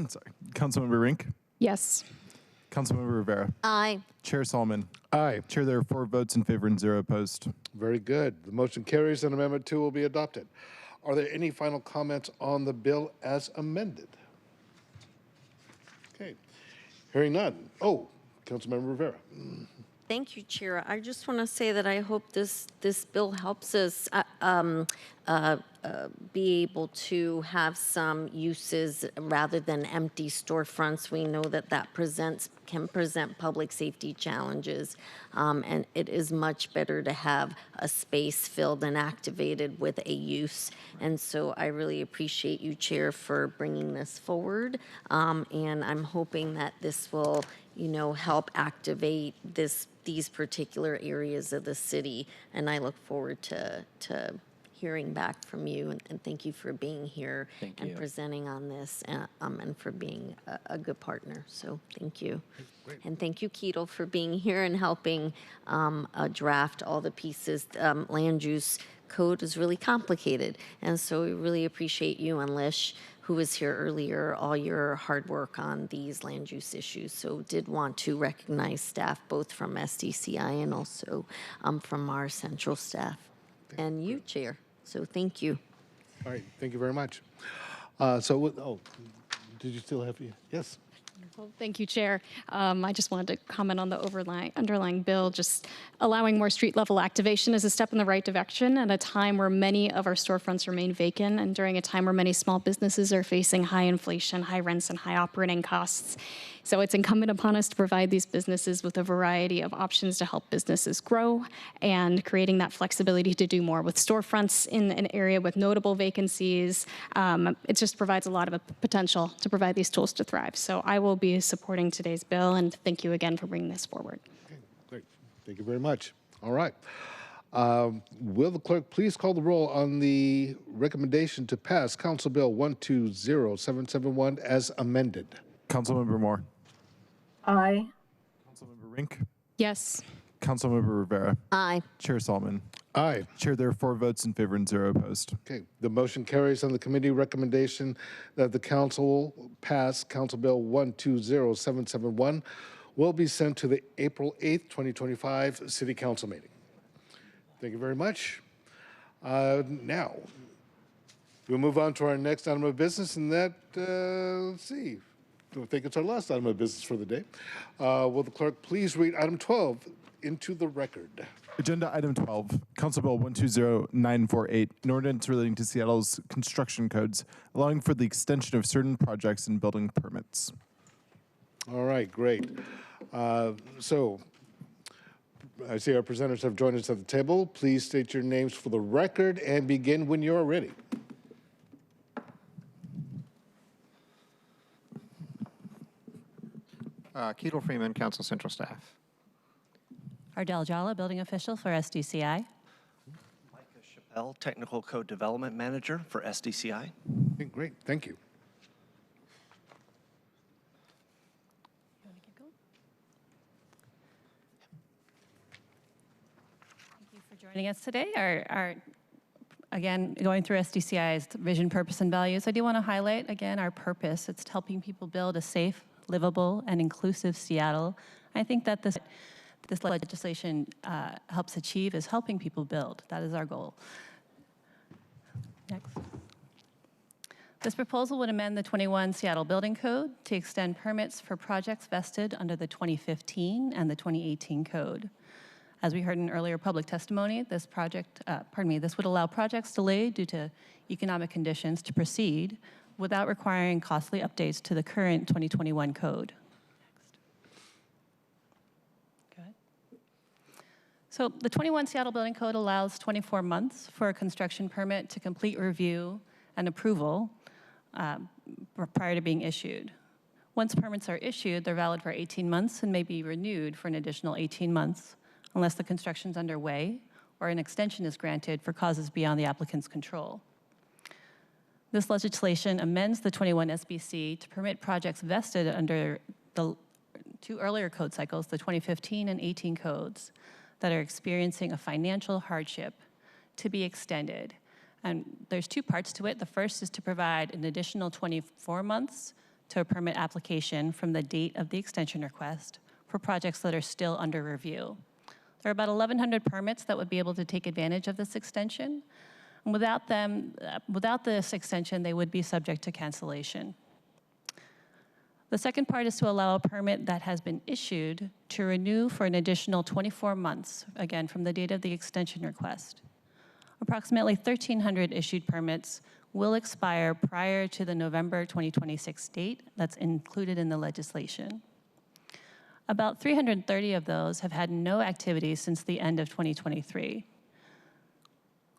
Sorry. Councilmember Rink. Yes. Councilmember Rivera. Aye. Chair Solomon. Aye. Chair, there are 4 votes in favor and 0 opposed. Very good. The motion carries and Amendment 2 will be adopted. Are there any final comments on the bill as amended? Okay. Hearing none. Oh, Councilmember Rivera. Thank you, Chair. I just want to say that I hope this bill helps us be able to have some uses rather than empty storefronts. We know that can present public safety challenges, and it is much better to have a space filled and activated with a use. And so I really appreciate you, Chair, for bringing this forward, and I'm hoping that this will help activate these particular areas of the city, and I look forward to hearing back from you, and thank you for being here and presenting on this, and for being a good partner. So thank you. Great. And thank you, Ketel, for being here and helping draft all the pieces. Land use code is really complicated, and so we really appreciate you and Lish, who was here earlier, all your hard work on these land use issues. So did want to recognize staff both from SDCI and also from our central staff. And you, Chair. So thank you. All right. Thank you very much. Did you still have? Yes. Well, thank you, Chair. I just wanted to comment on the underlying bill. Just allowing more street level activation is a step in the right direction at a time where many of our storefronts remain vacant, and during a time where many small businesses are facing high inflation, high rents, and high operating costs. So it's incumbent upon us to provide these businesses with a variety of options to help businesses grow, and creating that flexibility to do more with storefronts in an area with notable vacancies. It just provides a lot of potential to provide these tools to thrive. So I will be supporting today's bill, and thank you again for bringing this forward. Okay, great. Thank you very much. All right. Will the clerk please call the roll on the recommendation to pass Council Bill 120771 as amended? Councilmember Moore. Aye. Councilmember Rink. Yes. Councilmember Rivera. Aye. Chair Solomon. Aye. Chair, there are 4 votes in favor and 0 opposed. Okay. The motion carries on the committee recommendation that the council pass Council Bill 120771 will be sent to the April 8th, 2025 City Council meeting. Thank you very much. Now, we'll move on to our next item of business, and that, let's see, I think it's our last item of business for the day. Will the clerk please read item 12 into the record? Agenda item 12, Council Bill 120948, an ordinance relating to Seattle's construction codes, allowing for the extension of certain projects and building permits. All right, great. So I see our presenters have joined us at the table. Please state your names for the record and begin when you're ready. Ketel Freeman, Council Central Staff. Ardell Jalla, Building Official for SDCI. Micah Chappelle, Technical Code Development Manager for SDCI. Okay, great, thank you. Thank you for joining us today. Again, going through SDCI's vision, purpose, and values, I do want to highlight, again, our purpose. It's helping people build a safe, livable, and inclusive Seattle. I think that this legislation helps achieve is helping people build. That is our goal. Next. This proposal would amend the 21 Seattle Building Code to extend permits for projects vested under the 2015 and the 2018 code. As we heard in earlier public testimony, this would allow projects delayed due to economic conditions to proceed without requiring costly updates to the current 2021 code. So the 21 Seattle Building Code allows 24 months for a construction permit to complete review and approval prior to being issued. Once permits are issued, they're valid for 18 months and may be renewed for an additional 18 months unless the construction's underway or an extension is granted for causes beyond the applicant's control. This legislation amends the 21 SBC to permit projects vested under the two earlier code cycles, the 2015 and 18 codes, that are experiencing a financial hardship to be extended. And there's two parts to it. The first is to provide an additional 24 months to a permit application from the date of the extension request for projects that are still under review. There are about 1,100 permits that would be able to take advantage of this extension. And without this extension, they would be subject to cancellation. The second part is to allow a permit that has been issued to renew for an additional 24 months, again, from the date of the extension request. Approximately 1,300 issued permits will expire prior to the November 2026 date that's included in the legislation. About 330 of those have had no activity since the end of 2023.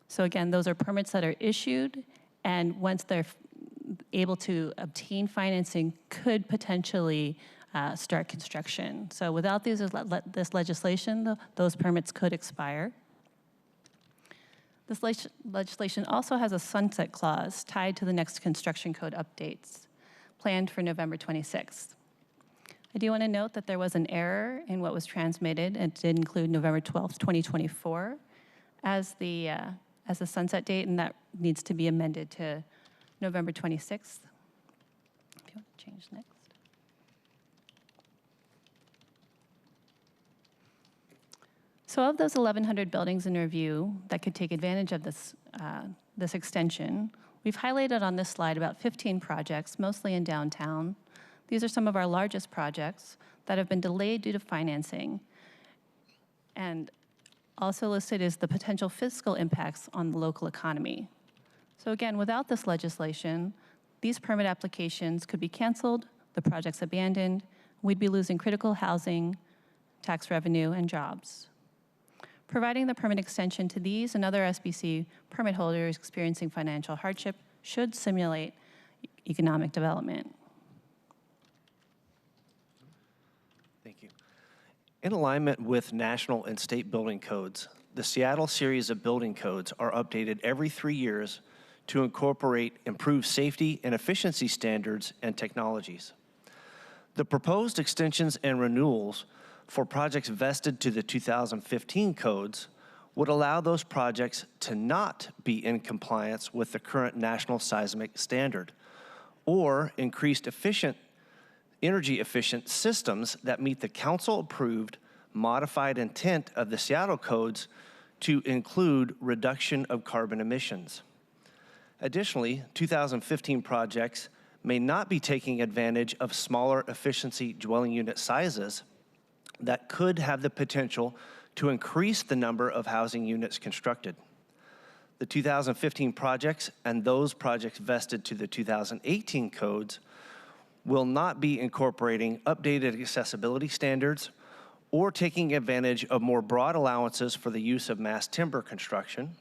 So again, those are permits that are issued, and once they're able to obtain financing, could potentially start construction. So without this legislation, those permits could expire. This legislation also has a sunset clause tied to the next construction code updates planned for November 26th. I do want to note that there was an error in what was transmitted. It did include November 12th, 2024 as the sunset date, and that needs to be amended to November 26th. If you want to change next. So of those 1,100 buildings in review that could take advantage of this extension, we've highlighted on this slide about 15 projects, mostly in downtown. These are some of our largest projects that have been delayed due to financing. And also listed is the potential fiscal impacts on the local economy. So again, without this legislation, these permit applications could be canceled, the projects abandoned, we'd be losing critical housing, tax revenue, and jobs. Providing the permit extension to these and other SBC permit holders experiencing financial hardship should simulate economic development. Thank you. In alignment with national and state building codes, the Seattle series of building codes are updated every 3 years to incorporate improved safety and efficiency standards and technologies. The proposed extensions and renewals for projects vested to the 2015 codes would allow those projects to not be in compliance with the current national seismic standard or increased energy efficient systems that meet the council-approved modified intent of the Seattle codes to include reduction of carbon emissions. Additionally, 2015 projects may not be taking advantage of smaller efficiency dwelling unit sizes that could have the potential to increase the number of housing units constructed. The 2015 projects and those projects vested to the 2018 codes will not be incorporating updated accessibility standards or taking advantage of more broad allowances for the use of mass timber construction,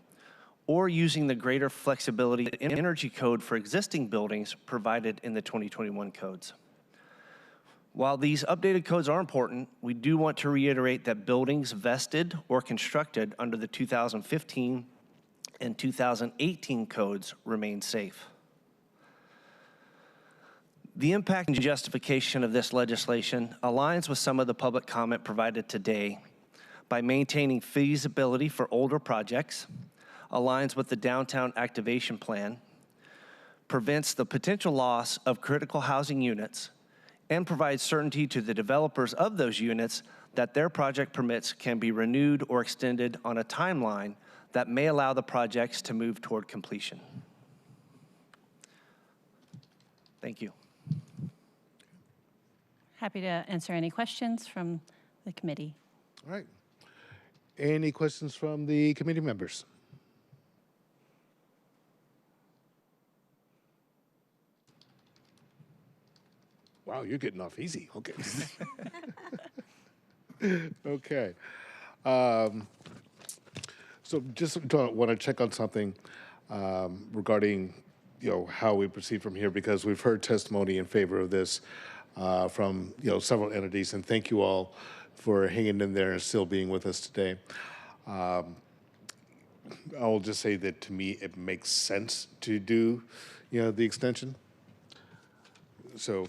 or using the greater flexibility in energy code for existing buildings provided in the 2021 codes. While these updated codes are important, we do want to reiterate that buildings vested or constructed under the 2015 and 2018 codes remain safe. The impact and justification of this legislation aligns with some of the public comment provided today by maintaining feasibility for older projects, aligns with the downtown activation plan, prevents the potential loss of critical housing units, and provides certainty to the developers of those units that their project permits can be renewed or extended on a timeline that may allow the projects to move toward completion. Thank you. Happy to answer any questions from the committee. All right. Any questions from the committee members? Wow, you're getting off easy. Okay. Okay. So just want to check on something regarding, how we proceed from here, because we've heard testimony in favor of this from, several entities, and thank you all for hanging in there and still being with us today. I'll just say that to me, it makes sense to do, the extension. So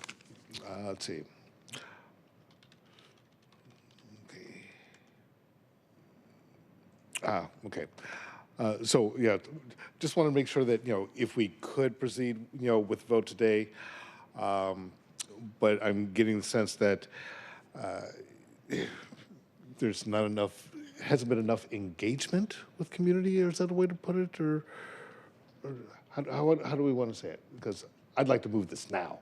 let's see. Okay. So yeah, just want to make sure that, if we could proceed, with vote today, but I'm getting the sense that there's not enough, hasn't been enough engagement with community, or is that a way to put it, or how do we want to say it? Because I'd like to move this now,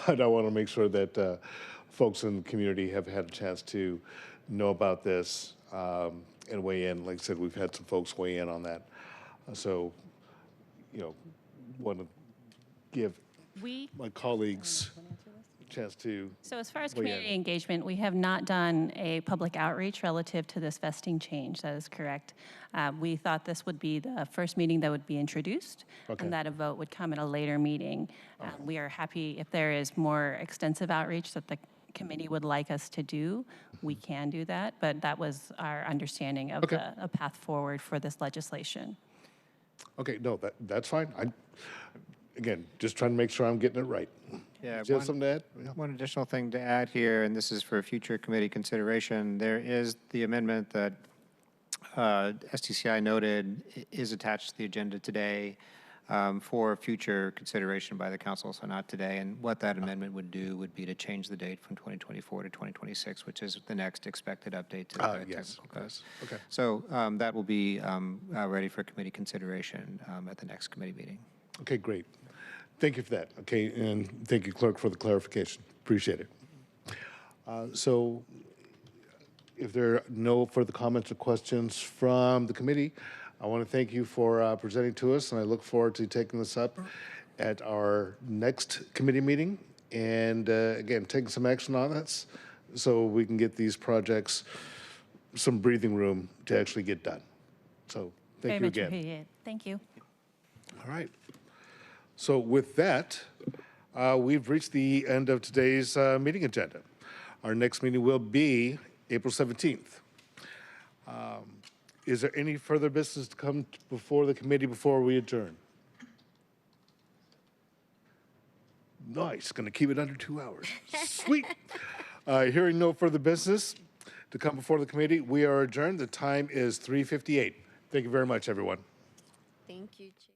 but I want to make sure that folks in the community have had a chance to know about this and weigh in. Like I said, we've had some folks weigh in on that. So, want to give my colleagues a chance to So as far as weigh in. community engagement, we have not done a public outreach relative to this vesting change. That is correct. We thought this would be the first meeting that would be introduced, and that a vote would come at a later meeting. We are happy if there is more extensive outreach that the committee would like us to do, we can do that, but that was our understanding of a path forward for this legislation. Okay, no, that's fine. Again, just trying to make sure I'm getting it right. Yeah, Do you have something to add? Yeah. One additional thing to add here, and this is for future committee consideration, there is the amendment that STCI noted is attached to the agenda today for future consideration by the council, so not today. And what that amendment would do would be to change the date from 2024 to 2026, which is the next expected update to the technical code. Okay. So that will be ready for committee consideration at the next committee meeting. Okay, great. Thank you for that. Okay, and thank you, Clerk, for the clarification. Appreciate it. So if there are no further comments or questions from the committee, I want to thank you for presenting to us, and I look forward to taking this up at our next committee meeting, and again, taking some action on this so we can get these projects some breathing room to actually get done. So thank you again. Appreciate it. Thank you. All right. So with that, we've reached the end of today's meeting agenda. Our next meeting will be April 17th. Is there any further business to come before the committee before we adjourn? Nice, going to keep it under 2 hours. Sweet. Hearing no further business to come before the committee, we are adjourned. The time is 3:58. Thank you very much, everyone. Thank you, Chair.